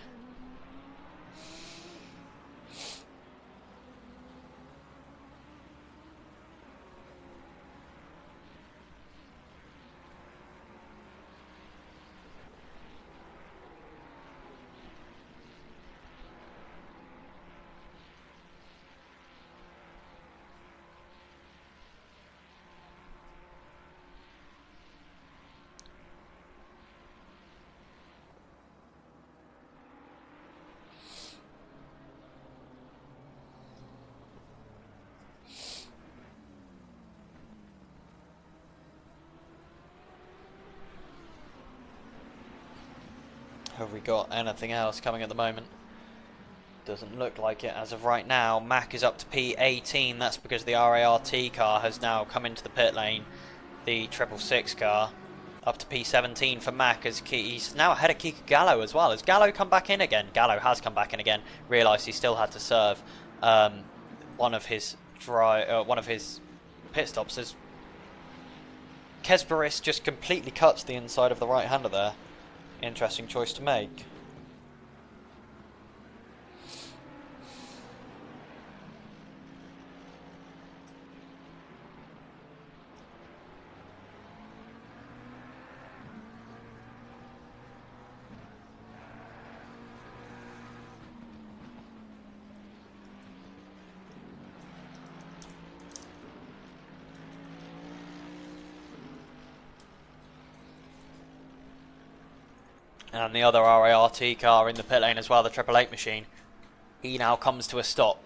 Have we got anything else coming at the moment? Doesn't look like it as of right now. Mac is up to P18. That's because the RART car has now come into the pit lane. The 666 car up to P17 for Mac. As he's now ahead of Kiko Gallo as well. Has Gallo come back in again? Gallo has come back in again. Realised he still had to serve one of his pit stops. As Kesperis just completely cuts the inside of the right-hander there. Interesting choice to make. And the other RART car in the pit lane as well, the 888 machine. He now comes to a stop.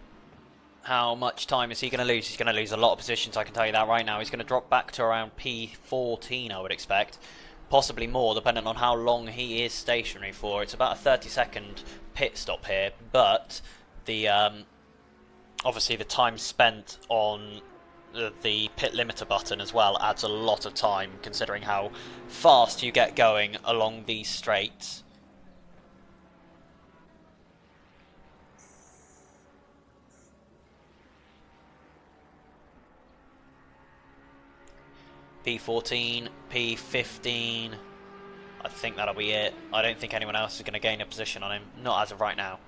How much time is he going to lose? He's going to lose a lot of positions, I can tell you that right now. He's going to drop back to around P14, I would expect. Possibly more, depending on how long he is stationary for. It's about a 30-second pit stop here, but the obviously the time spent on the pit limiter button as well adds a lot of time, considering how fast you get going along these straights. P14, P15, I think that'll be it. I don't think anyone else is going to gain a position on him, not as of right now.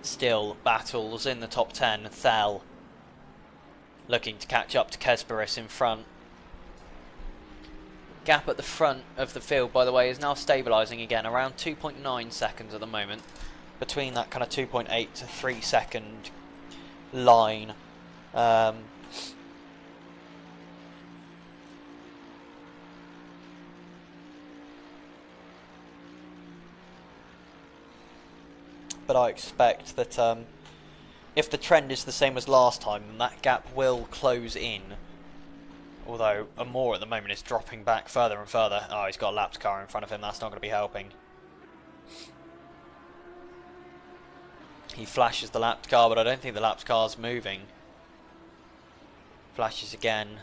Still battles in the top 10, Thel looking to catch up to Kesperis in front. Gap at the front of the field, by the way, is now stabilising again, around 2.9 seconds at the moment, between that kind of 2.8 to 3 second line. But I expect that if the trend is the same as last time, then that gap will close in. Although Amor at the moment is dropping back further and further. Oh, he's got a lapped car in front of him, that's not going to be helping. He flashes the lapped car, but I don't think the lapped car's moving. Flashes again.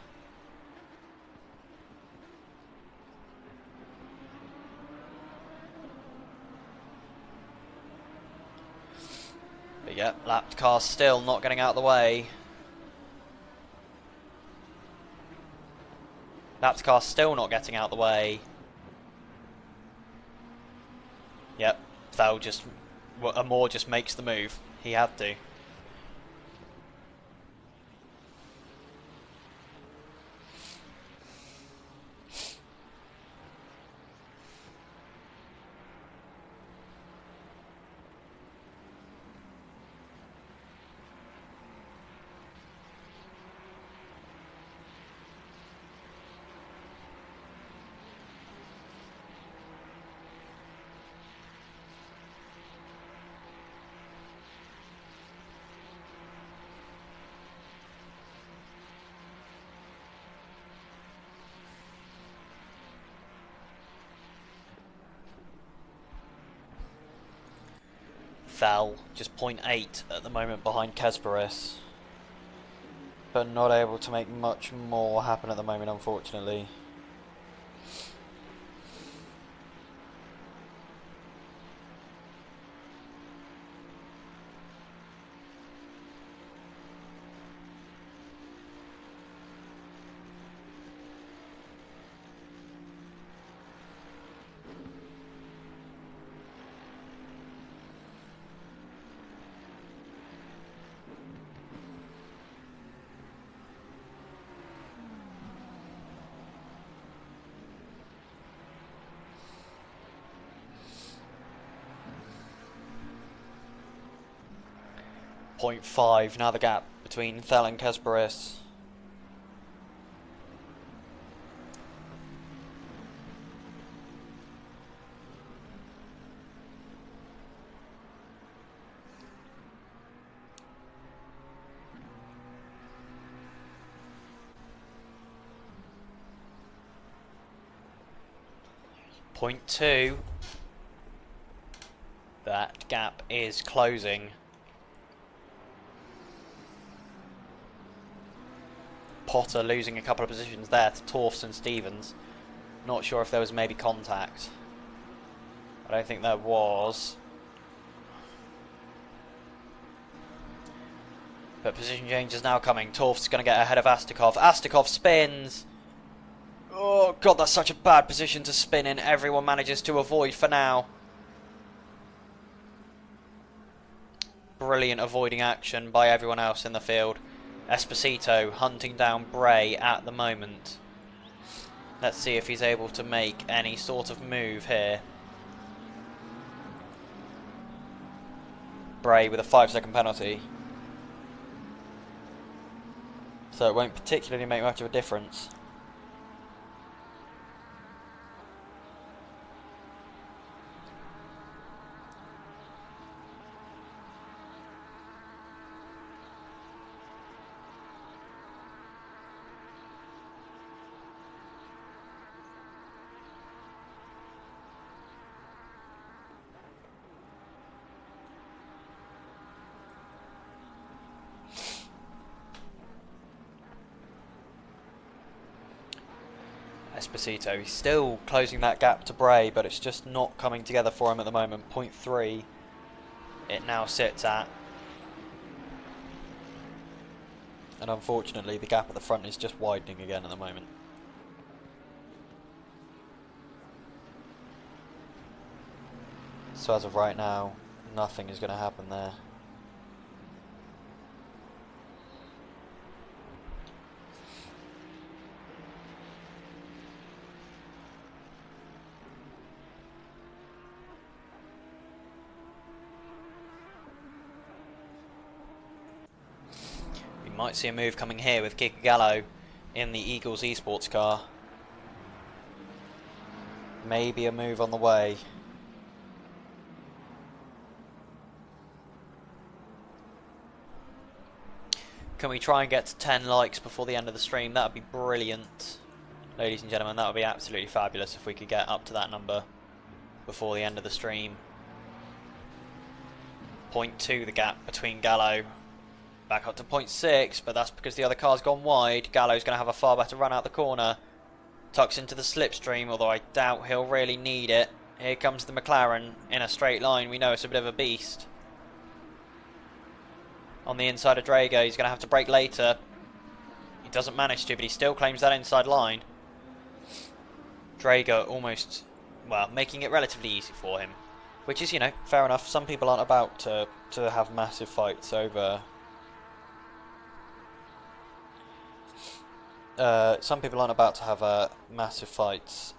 But yeah, lapped car still not getting out of the way. Lapped car still not getting out of the way. Yep, Amor just makes the move. He had to. Thel, just 0.8 at the moment behind Kesperis, but not able to make much more happen at the moment, unfortunately. .5, now the gap between Thel and Kesperis. .2. That gap is closing. Potter losing a couple of positions there to Torfs and Stevens. Not sure if there was maybe contact. I don't think there was. But position change is now coming. Torfs going to get ahead of Astikov. Astikov spins. Oh god, that's such a bad position to spin in. Everyone manages to avoid for now. Brilliant avoiding action by everyone else in the field. Esposito hunting down Bray at the moment. Let's see if he's able to make any sort of move here. Bray with a 5-second penalty. So it won't particularly make much of a difference. Esposito. He's still closing that gap to Bray, but it's just not coming together for him at the moment. 0.3 it now sits at. And unfortunately the gap at the front is just widening again at the moment. So as of right now, nothing is going to happen there. We might see a move coming here with Kika Gallo in the Eagles esports car. Maybe a move on the way. Can we try and get to 10 likes before the end of the stream? That would be brilliant. Ladies and gentlemen, that would be absolutely fabulous if we could get up to that number before the end of the stream. 0.2 the gap between Gallo. Back up to 0.6, but that's because the other car's gone wide. Gallo's going to have a far better run out the corner. Tucks into the slipstream, although I doubt he'll really need it. Here comes the McLaren in a straight line. We know it's a bit of a beast. On the inside of Drago, he's going to have to brake later. He doesn't manage to, but he still claims that inside line. Drago almost, well, making it relatively easy for him. Which is, you know, fair enough. Some people aren't about to have massive fights over... some people aren't about to have massive fights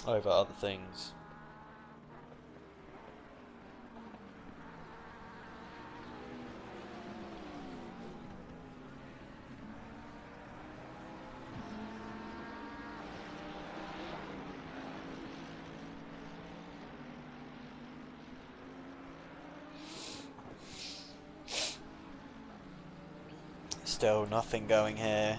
over other things. Still nothing going here.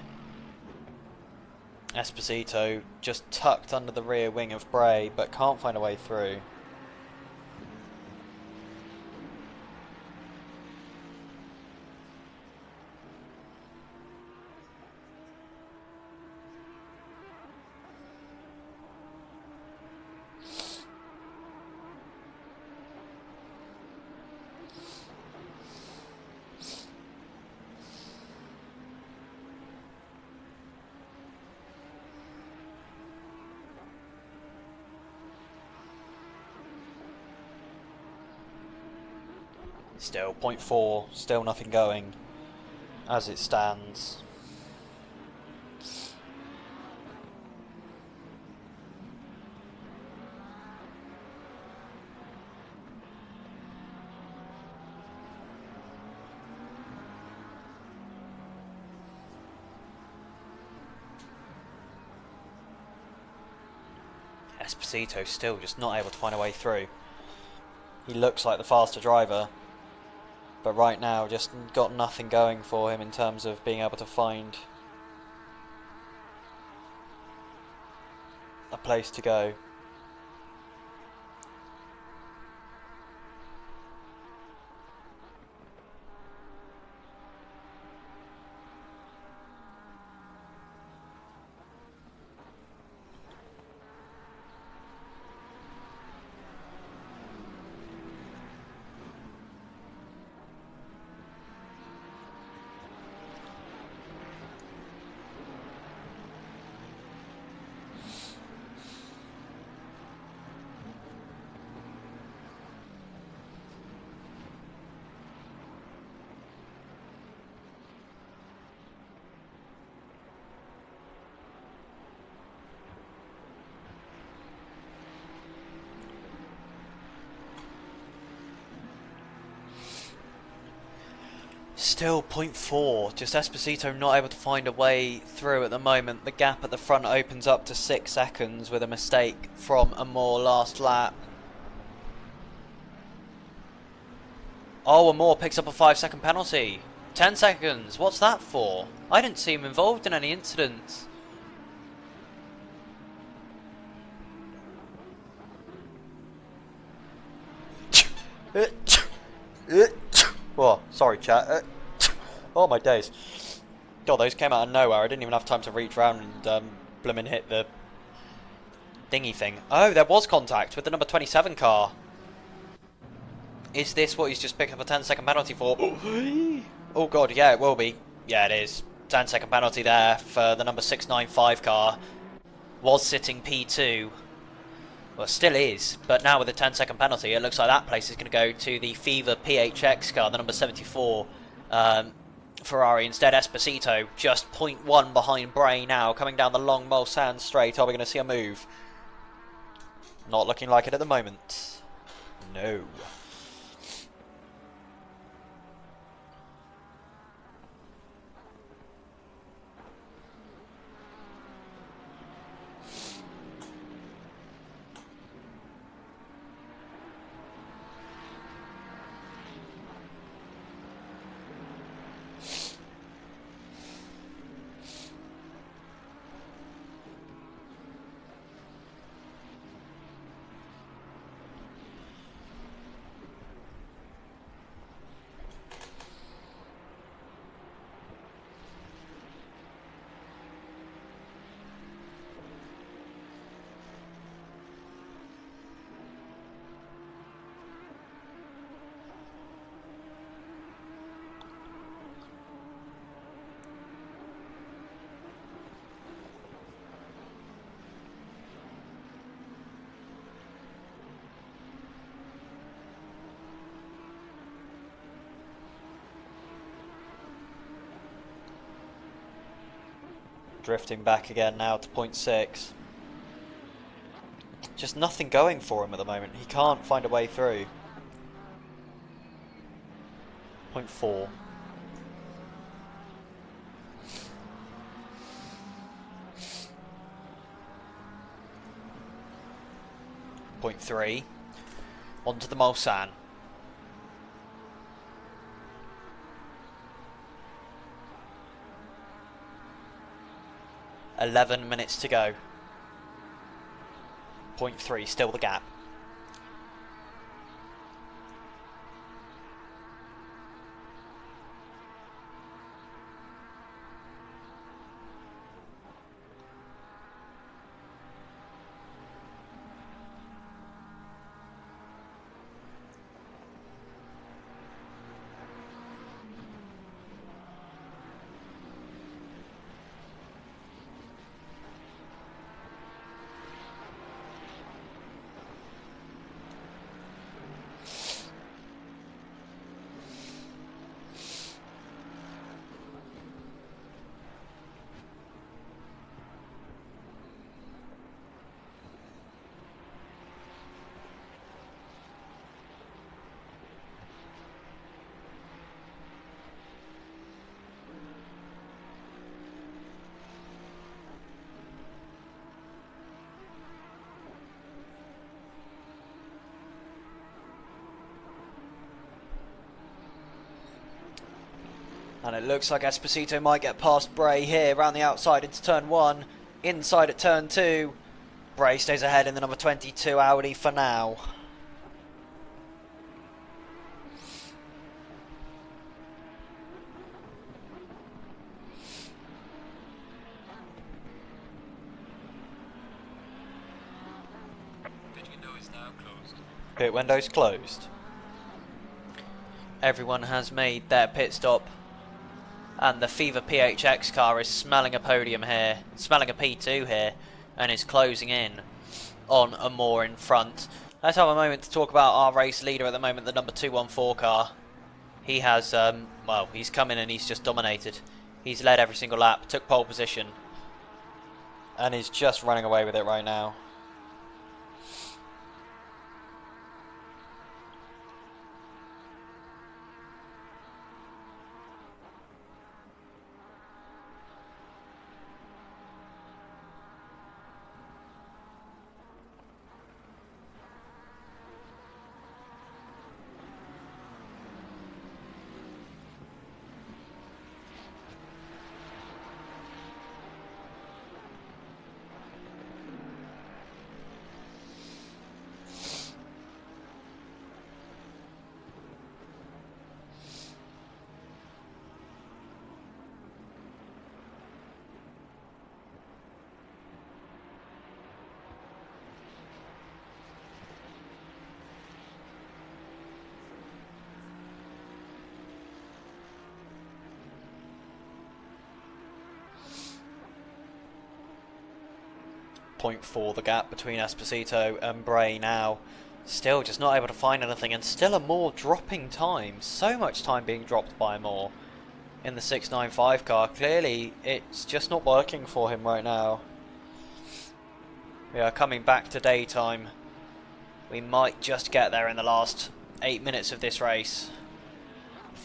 Esposito just tucked under the rear wing of Bray, but can't find a way through. Still 0.4, still nothing going as it stands. Esposito still just not able to find a way through. He looks like the faster driver, but right now just got nothing going for him in terms of being able to find a place to go. Still 0.4, just Esposito not able to find a way through at the moment. The gap at the front opens up to 6 seconds with a mistake from Amor last lap. Oh, Amor picks up a 5-second penalty. 10 seconds, what's that for? I didn't see him involved in any incidents. Oh, sorry chat. Oh my days. God, those came out of nowhere. I didn't even have time to reach round and blimmin' hit the thingy thing. Oh, there was contact with the number 27 car. Is this what he's just picked up a 10-second penalty for? Oh god, yeah, it will be. Yeah, it is. 10-second penalty there for the number 695 car. Was sitting P2. Well, still is, but now with a 10-second penalty, it looks like that place is going to go to the Fever PHX car, the number 74 Ferrari. Instead, Esposito just 0.1 behind Bray now, coming down the long Mulsanne straight. Are we going to see a move? Not looking like it at the moment. No. Drifting back again now to 0.6. Just nothing going for him at the moment. He can't find a way through. 0.4. Point 3. Onto the Mulsanne. 11 minutes to go. 0.3, still the gap. And it looks like Esposito might get past Bray here, around the outside into turn 1, inside at turn 2. Bray stays ahead in the number 22 Audi for now. Pit window is now closed. Pit window's closed. Everyone has made their pit stop. And the Fever PHX car is smelling a podium here, smelling a P2 here, and is closing in on a more in front. Let's have a moment to talk about our race leader at the moment, the number 214 car. He has, well, he's come in and he's just dominated. He's led every single lap, took pole position, and is just running away with it right now. 0.4 the gap between Esposito and Bray now. Still just not able to find anything, and still a Moore dropping time. So much time being dropped by Moore in the 695 car. Clearly it's just not working for him right now. We are coming back to daytime. We might just get there in the last 8 minutes of this race.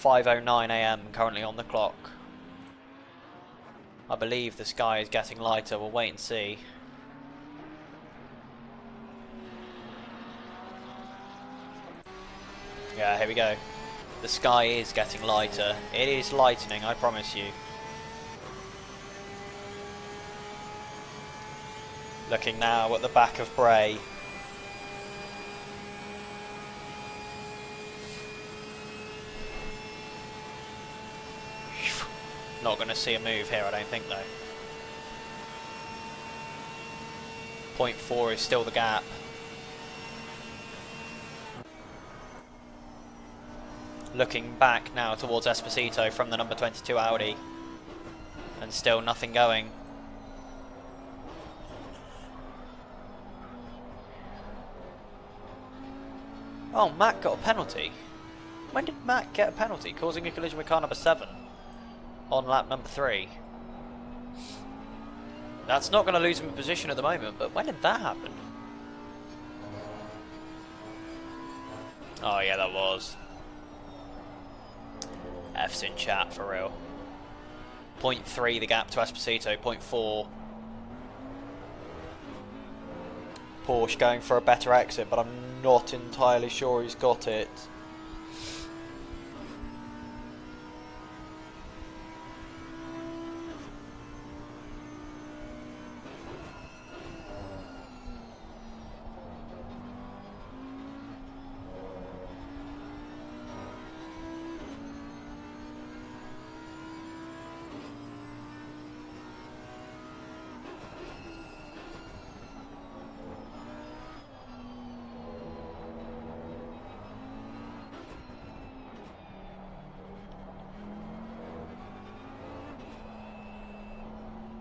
5:09 AM currently on the clock. I believe the sky is getting lighter. We'll wait and see. Yeah, here we go. The sky is getting lighter. It is lightening, I promise you. Looking now at the back of Bray. Not going to see a move here, I don't think, though. 0.4 is still the gap. Looking back now towards Esposito from the number 22 Audi. And still nothing going. Oh, Matt got a penalty. When did Matt get a penalty? Causing a collision with car number 7 on lap number 3. That's not going to lose him a position at the moment, but when did that happen? Oh yeah, that was. F's in chat for real. 0.3 the gap to Esposito, 0.4. Porsche going for a better exit, but I'm not entirely sure he's got it.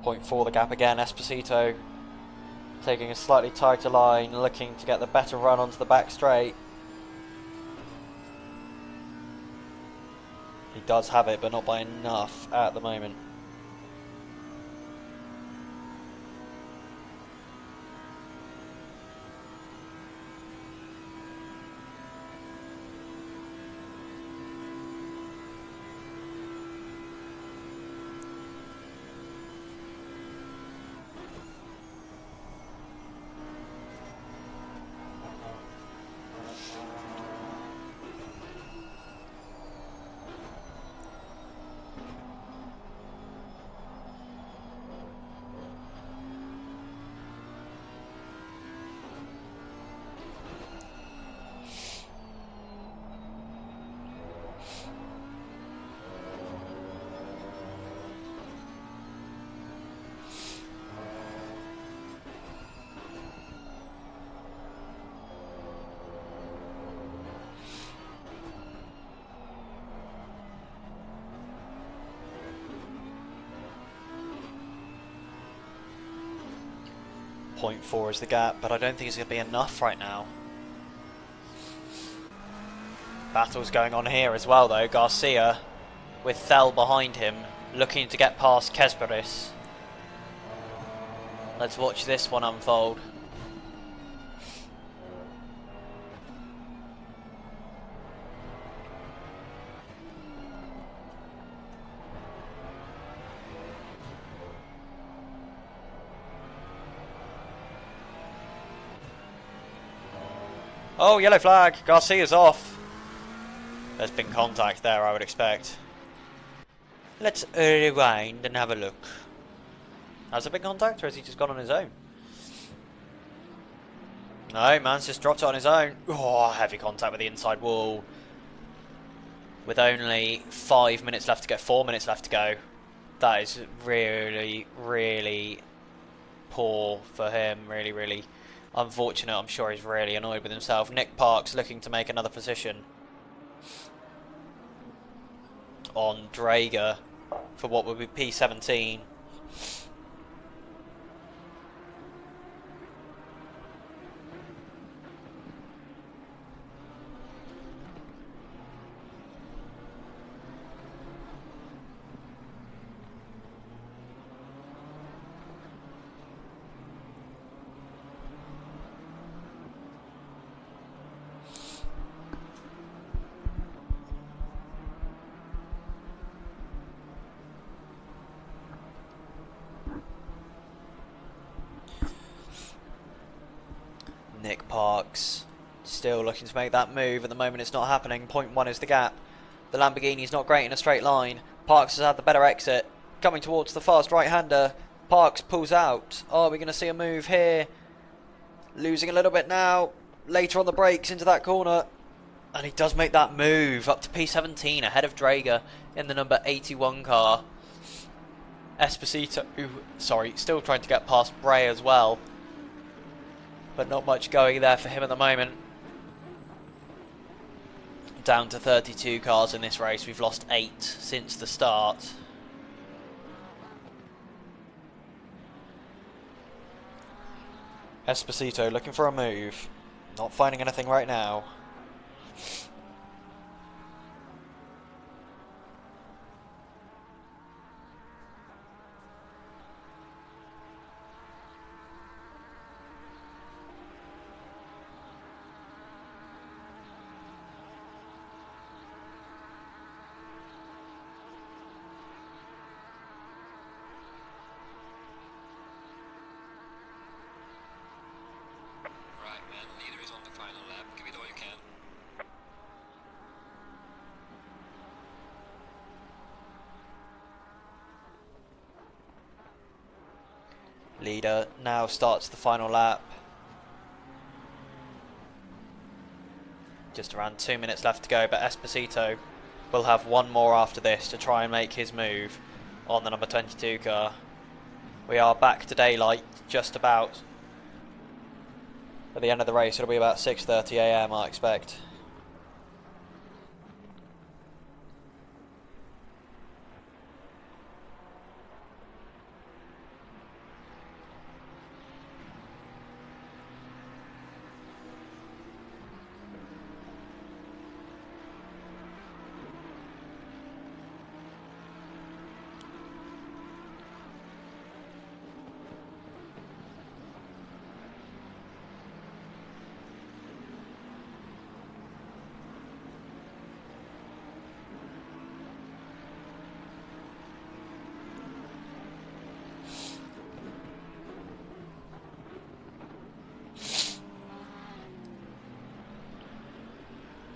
.4 the gap again. Esposito taking a slightly tighter line, looking to get the better run onto the back straight. He does have it, but not by enough at the moment. .4 is the gap, but I don't think it's going to be enough right now. Battle's going on here as well though. Garcia with Thel behind him, looking to get past Kesperis. Let's watch this one unfold. Oh, yellow flag. Garcia's off. There's been contact there, I would expect. Let's rewind and have a look. Has there been contact, or has he just gone on his own? No, man's just dropped it on his own. Oh, heavy contact with the inside wall. With only 5 minutes left to go, 4 minutes left to go. That is really, really poor for him. Really, really unfortunate. I'm sure he's really annoyed with himself. Nick Parks looking to make another position on Drager for what would be P17. Nick Parks still looking to make that move. At the moment it's not happening. 0.1 is the gap. The Lamborghini's not great in a straight line. Parks has had the better exit. Coming towards the fast right-hander. Parks pulls out. Are we going to see a move here? Losing a little bit now. Later on the brakes into that corner. And he does make that move up to P17 ahead of Drager in the number 81 car. Esposito, still trying to get past Bray as well. But not much going there for him at the moment. Down to 32 cars in this race. We've lost 8 since the start. Esposito looking for a move. Not finding anything right now. Leader now starts the final lap. Just around 2 minutes left to go, but Esposito will have one more after this to try and make his move on the number 22 car. We are back to daylight just about. At the end of the race it'll be about 6:30 AM I expect.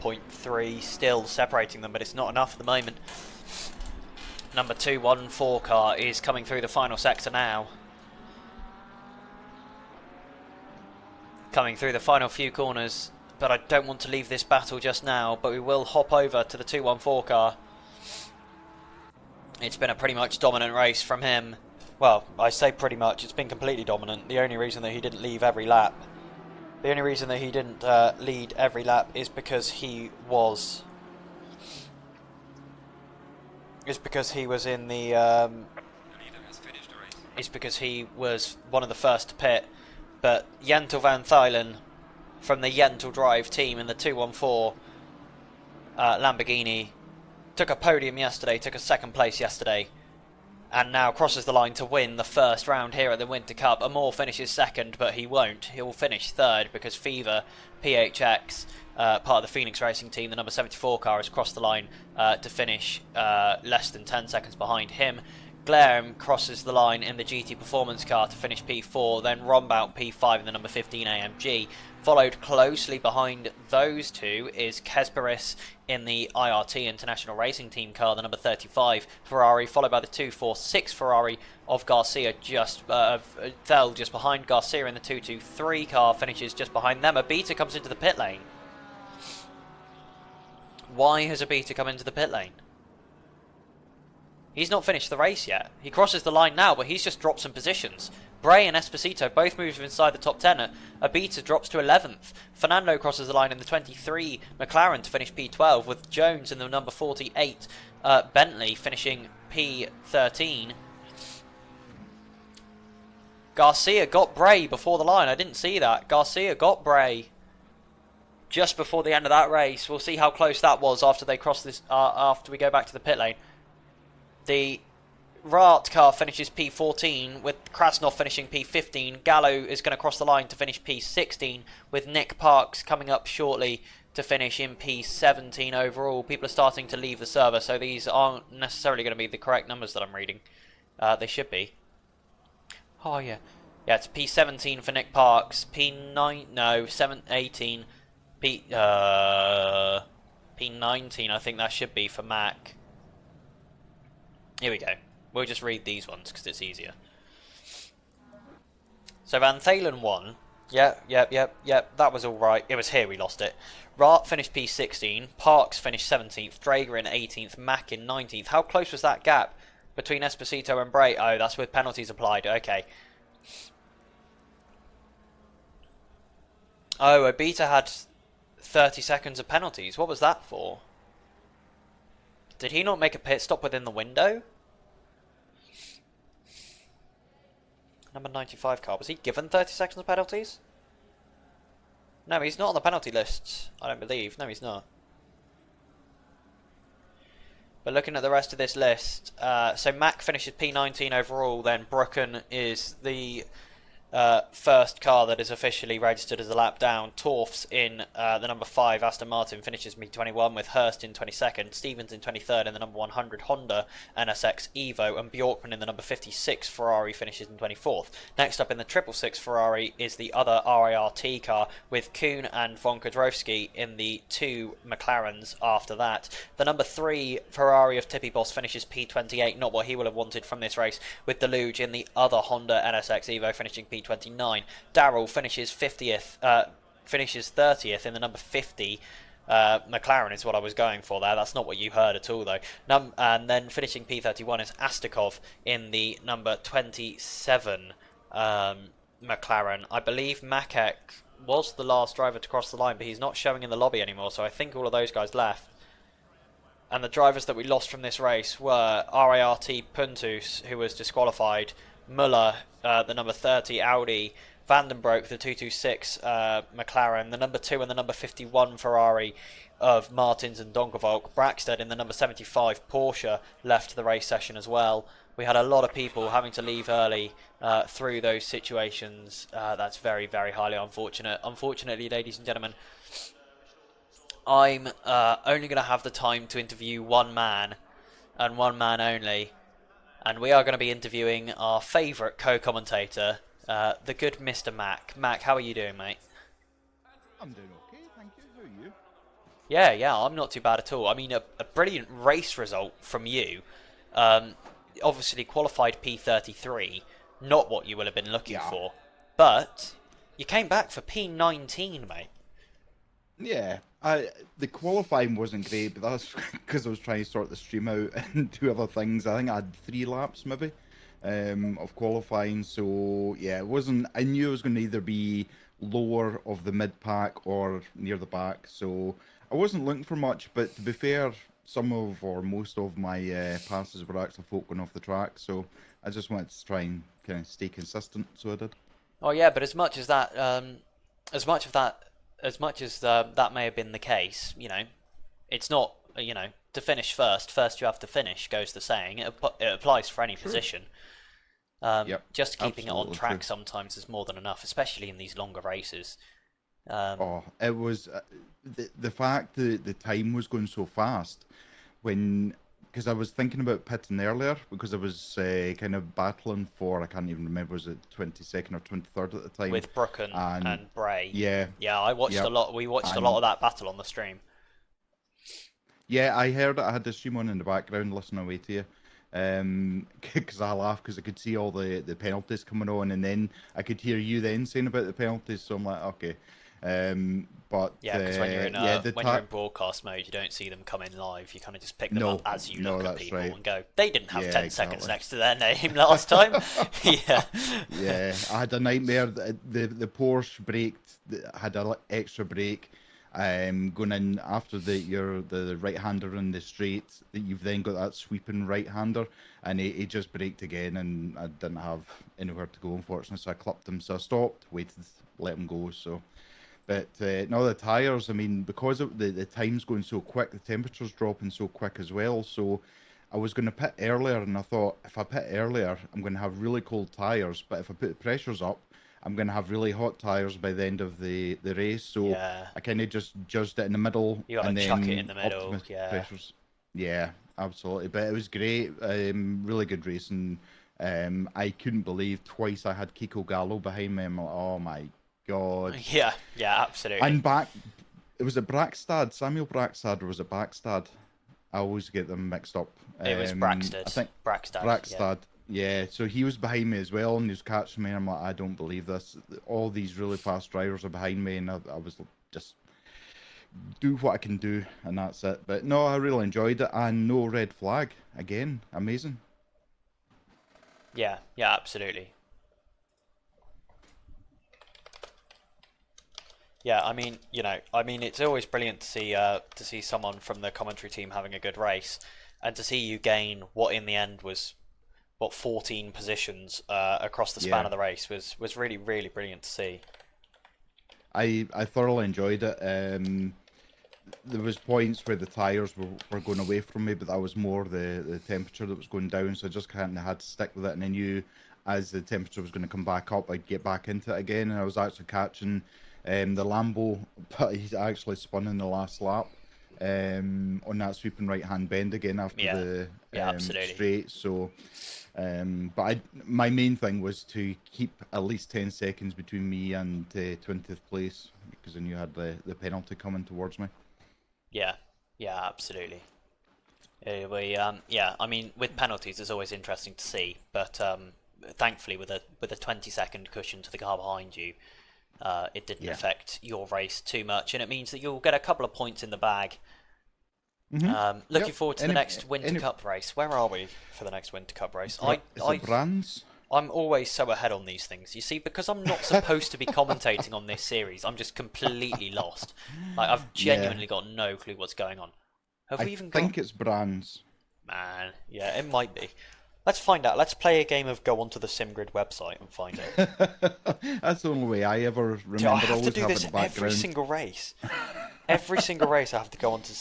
.3 still separating them, but it's not enough at the moment. Number 214 car is coming through the final sector now. Coming through the final few corners, but I don't want to leave this battle just now, but we will hop over to the 214 car. It's been a pretty much dominant race from him. Well, I say pretty much, it's been completely dominant. The only reason that he didn't leave every lap lead every lap is because he was in the is because he was one of the first to pit. But Jentel van Thuylen from the Jentel Drive team in the 214 Lamborghini took a podium yesterday, took a second place yesterday, and now crosses the line to win the first round here at the Winter Cup. Amor finishes second, but he won't. He'll finish third because Fever PHX, part of the Phoenix Racing team, the number 74 car, has crossed the line to finish less than 10 seconds behind him. Glarem crosses the line in the GT Performance car to finish P4, then Rombout P5 in the number 15 AMG. Followed closely behind those two is Kesperis in the IRT International Racing Team car, the number 35 Ferrari, followed by the 246 Ferrari of Garcia, Thel just behind Garcia in the 223 car, finishes just behind them. Abita comes into the pit lane. Why has Abita come into the pit lane? He's not finished the race yet. He crosses the line now, but he's just dropped some positions. Bray and Esposito both move inside the top 10. Abita drops to 11th. Fernando crosses the line in the 23 McLaren to finish P12, with Jones in the number 48 Bentley finishing P13. Garcia got Bray before the line. I didn't see that. Garcia got Bray just before the end of that race. We'll see how close that was after they cross this. After we go back to the pit lane. The Raat car finishes P14, with Krasnov finishing P15. Gallo is going to cross the line to finish P16, with Nick Parks coming up shortly to finish in P17 overall. People are starting to leave the server, so these aren't necessarily going to be the correct numbers that I'm reading. They should be. Oh, yeah. Yeah, it's P17 for Nick Parks. P9, no, 18. P19, I think that should be for Mac. Here we go. We'll just read these ones because it's easier. So Van Thalen won. Yep. That was all right. It was here we lost it. Rart finished P16. Parks finished 17th. Drager in 18th. Mack in 19th. How close was that gap between Esposito and Bray? Oh, that's with penalties applied. Okay. Oh, Obita had 30 seconds of penalties. What was that for? Did he not make a pit stop within the window? Number 95 car. Was he given 30 seconds of penalties? No, he's not on the penalty lists, I don't believe. No, he's not. But looking at the rest of this list, so Mack finishes P19 overall, then Brooken is the first car that is officially registered as a lap down. Torfs in the number 5, Aston Martin finishes P21 with Hurst in 22nd, Stevens in 23rd in the number 100 Honda NSX Evo, and Bjorkman in the number 56 Ferrari finishes in 24th. Next up in the 666 Ferrari is the other RART car with Kuhn and Von Kodrowski in the 2 McLarens after that. The number 3 Ferrari of Tippy Boss finishes P28, not what he will have wanted from this race, with Deluge in the other Honda NSX Evo finishing P29. Darrell finishes 50th, finishes 30th in the number 50 McLaren is what I was going for there. That's not what you heard at all though. And then finishing P31 is Astikov in the number 27 McLaren. I believe Makek was the last driver to cross the line, but he's not showing in the lobby anymore, so I think all of those guys left. And the drivers that we lost from this race were RART Puntus, who was disqualified, Muller, the number 30 Audi, Vandenbroek, the 226 McLaren, the number 2 and the number 51 Ferrari of Martins and Donkervolk. Braxted in the number 75 Porsche left the race session as well. We had a lot of people having to leave early through those situations. That's very, very highly unfortunate. Unfortunately, ladies and gentlemen, I'm only going to have the time to interview one man, and one man only. And we are going to be interviewing our favourite co-commentator, the good Mr. Mac. Mac, how are you doing, mate? I'm doing okay, thank you. How are you? Yeah, I'm not too bad at all. I mean, a brilliant race result from you. Obviously qualified P33, not what you will have been looking for. But you came back for P19, mate. Yeah, the qualifying wasn't great, but that's because I was trying to sort the stream out and do other things. I think I had 3 laps maybe of qualifying, so yeah, it wasn't. I knew it was going to either be lower of the mid pack or near the back, so I wasn't looking for much. But to be fair, some of or most of my passes were actually falling off the track, so I just wanted to try and kind of stay consistent, so I did. Oh yeah, but as much as that, that may have been the case, you know, it's not, you know, to finish first you have to finish, goes the saying. It applies for any position. Just keeping it on track sometimes is more than enough, especially in these longer races. It was the fact that the time was going so fast because I was thinking about pitting earlier because I was kind of battling for, I can't even remember, was it 22nd or 23rd at the time? With Brooken and Bray. Yeah. Yeah, I watched a lot. We watched a lot of that battle on the stream. Yeah, I heard it. I had the stream on in the background listening away to you. Because I laughed because I could see all the penalties coming on, and then I could hear you then saying about the penalties, so I'm like, okay. But yeah, because when you're in you're in broadcast mode, you don't see them come in live. You kind of just pick them up as you look at people and go, they didn't have 10 seconds next to their name last time. Yeah, I had a nightmare. The Porsche braked, had an extra brake. Going in after the right-hander in the straight, that you've then got that sweeping right-hander, and he just braked again, and I didn't have anywhere to go, unfortunately, so I clipped him. So I stopped, waited, let him go. So, but no, the tyres, I mean, because of the time's going so quick, the temperature's dropping so quick as well. So I was going to pit earlier, and I thought if I pit earlier, I'm going to have really cold tyres, but if I put the pressures up, I'm going to have really hot tyres by the end of the race, so I kind of just judged it in the middle. You got to chuck it in the middle, pressures. Yeah, absolutely. But it was great, really good racing. I couldn't believe twice I had Kiko Gallo behind me. I'm like, oh my god. Yeah, absolutely. And back, it was a Brackstad, Samuel Brackstad, or was it Backstad? I always get them mixed up. It was Braxted. I think Brackstad. Yeah, so he was behind me as well, and he was catching me, and I'm like, I don't believe this. All these really fast drivers are behind me, and I was just do what I can do, and that's it. But no, I really enjoyed it, and no red flag. Again, amazing. Yeah, absolutely. Yeah, I mean, it's always brilliant to see someone from the commentary team having a good race, and to see you gain what in the end was 14 positions across the span of the race was really, really brilliant to see. I thoroughly enjoyed it. There was points where the tyres were going away from me, but that was more the temperature that was going down, so I just kind of had to stick with it, and I knew as the temperature was going to come back up, I'd get back into it again, and I was actually catching the Lambo, but he actually spun in the last lap on that sweeping right-hand bend again after the straight, so... but my main thing was to keep at least 10 seconds between me and 20th place, because I knew I had the penalty coming towards me. Yeah, absolutely. I mean, with penalties, it's always interesting to see, but thankfully, with a 20-second cushion to the car behind you, it didn't affect your race too much, and it means that you'll get a couple of points in the bag. Looking forward to the next Winter Cup race. Where are we for the next Winter Cup race? Is it Brands? I'm always so ahead on these things. You see, because I'm not supposed to be commentating on this series, I'm just completely lost. Like, I've genuinely got no clue what's going on. I think it's Brands. Man, yeah, it might be. Let's find out. Let's play a game of go onto the SimGrid website and find it. That's the only way I ever remember. Dude, I have to do this every single race. Every single race I have to go onto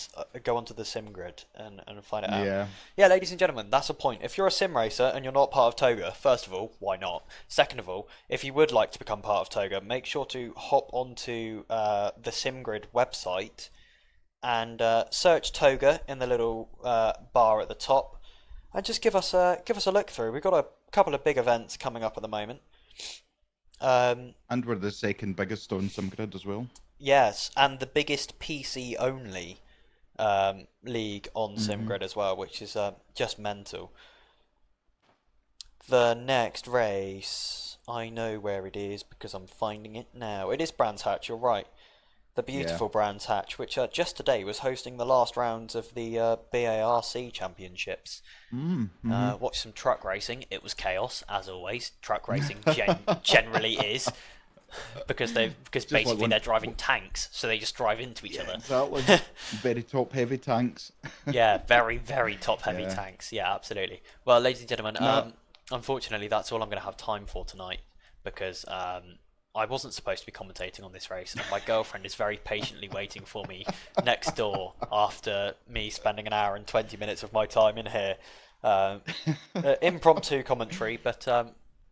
the SimGrid and find it out. Yeah, ladies and gentlemen, that's a point. If you're a sim racer and you're not part of TOGA, first of all, why not? Second of all, if you would like to become part of TOGA, make sure to hop onto the SimGrid website and search TOGA in the little bar at the top, and just give us a look through. We've got a couple of big events coming up at the moment. And we're the second biggest on SimGrid as well. Yes, and the biggest PC only league on SimGrid as well, which is just mental. The next race, I know where it is because I'm finding it now. It is Brands Hatch, you're right. The beautiful Brands Hatch, which just today was hosting the last rounds of the BARC championships. Watched some truck racing. It was chaos, as always. Truck racing generally is. Because basically they're driving tanks, so they just drive into each other. Exactly. Very top heavy tanks. Yeah, very, very top heavy tanks. Yeah, absolutely. Well, ladies and gentlemen, unfortunately that's all I'm going to have time for tonight, because I wasn't supposed to be commentating on this race, and my girlfriend is very patiently waiting for me next door after me spending an hour and 20 minutes of my time in here. Impromptu commentary, but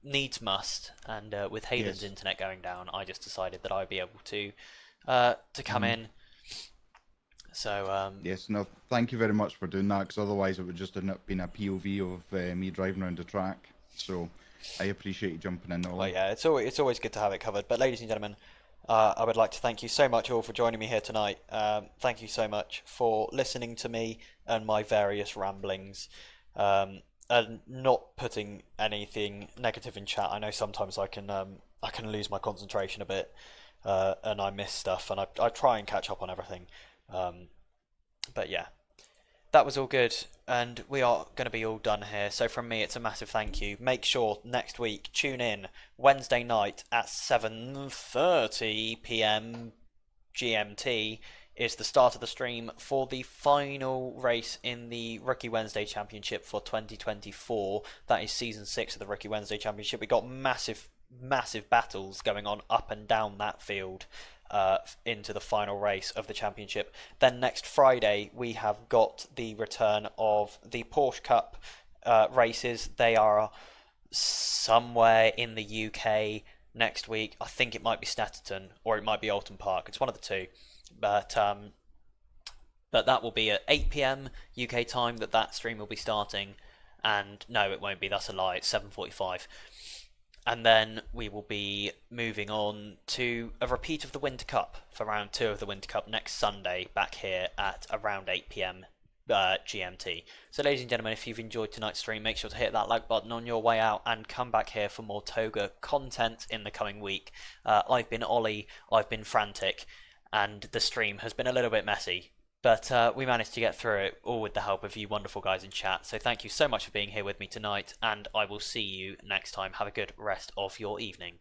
needs must, and with Hayden's internet going down, I just decided that I'd be able to come in. So yes, no, thank you very much for doing that, because otherwise it would just have been a POV of me driving around the track. So I appreciate you jumping in. Well, yeah, it's always good to have it covered. But ladies and gentlemen, I would like to thank you so much all for joining me here tonight. Thank you so much for listening to me and my various ramblings. And not putting anything negative in chat. I know sometimes I can lose my concentration a bit, and I miss stuff, and I try and catch up on everything. But yeah, that was all good, and we are going to be all done here. So from me, it's a massive thank you. Make sure next week, tune in Wednesday night at 7:30 p.m. GMT. Is the start of the stream for the final race in the Rookie Wednesday Championship for 2024. That is Season 6 of the Rookie Wednesday Championship. We got massive battles going on up and down that field into the final race of the championship. Then next Friday, we have got the return of the Porsche Cup races. They are somewhere in the UK next week. I think it might be Snetterton or it might be Alton Park. It's one of the two. But that will be at 8 p.m. UK time that stream will be starting, and no, it won't be. That's a lie. It's 7:45. And then we will be moving on to a repeat of the Winter Cup for round 2 of the Winter Cup next Sunday, back here at around 8 p.m. GMT. So ladies and gentlemen, if you've enjoyed tonight's stream, make sure to hit that like button on your way out and come back here for more TOGA content in the coming week. I've been Ollie, I've been frantic, and the stream has been a little bit messy, but we managed to get through it, all with the help of you wonderful guys in chat. So thank you so much for being here with me tonight, and I will see you next time. Have a good rest of your evening.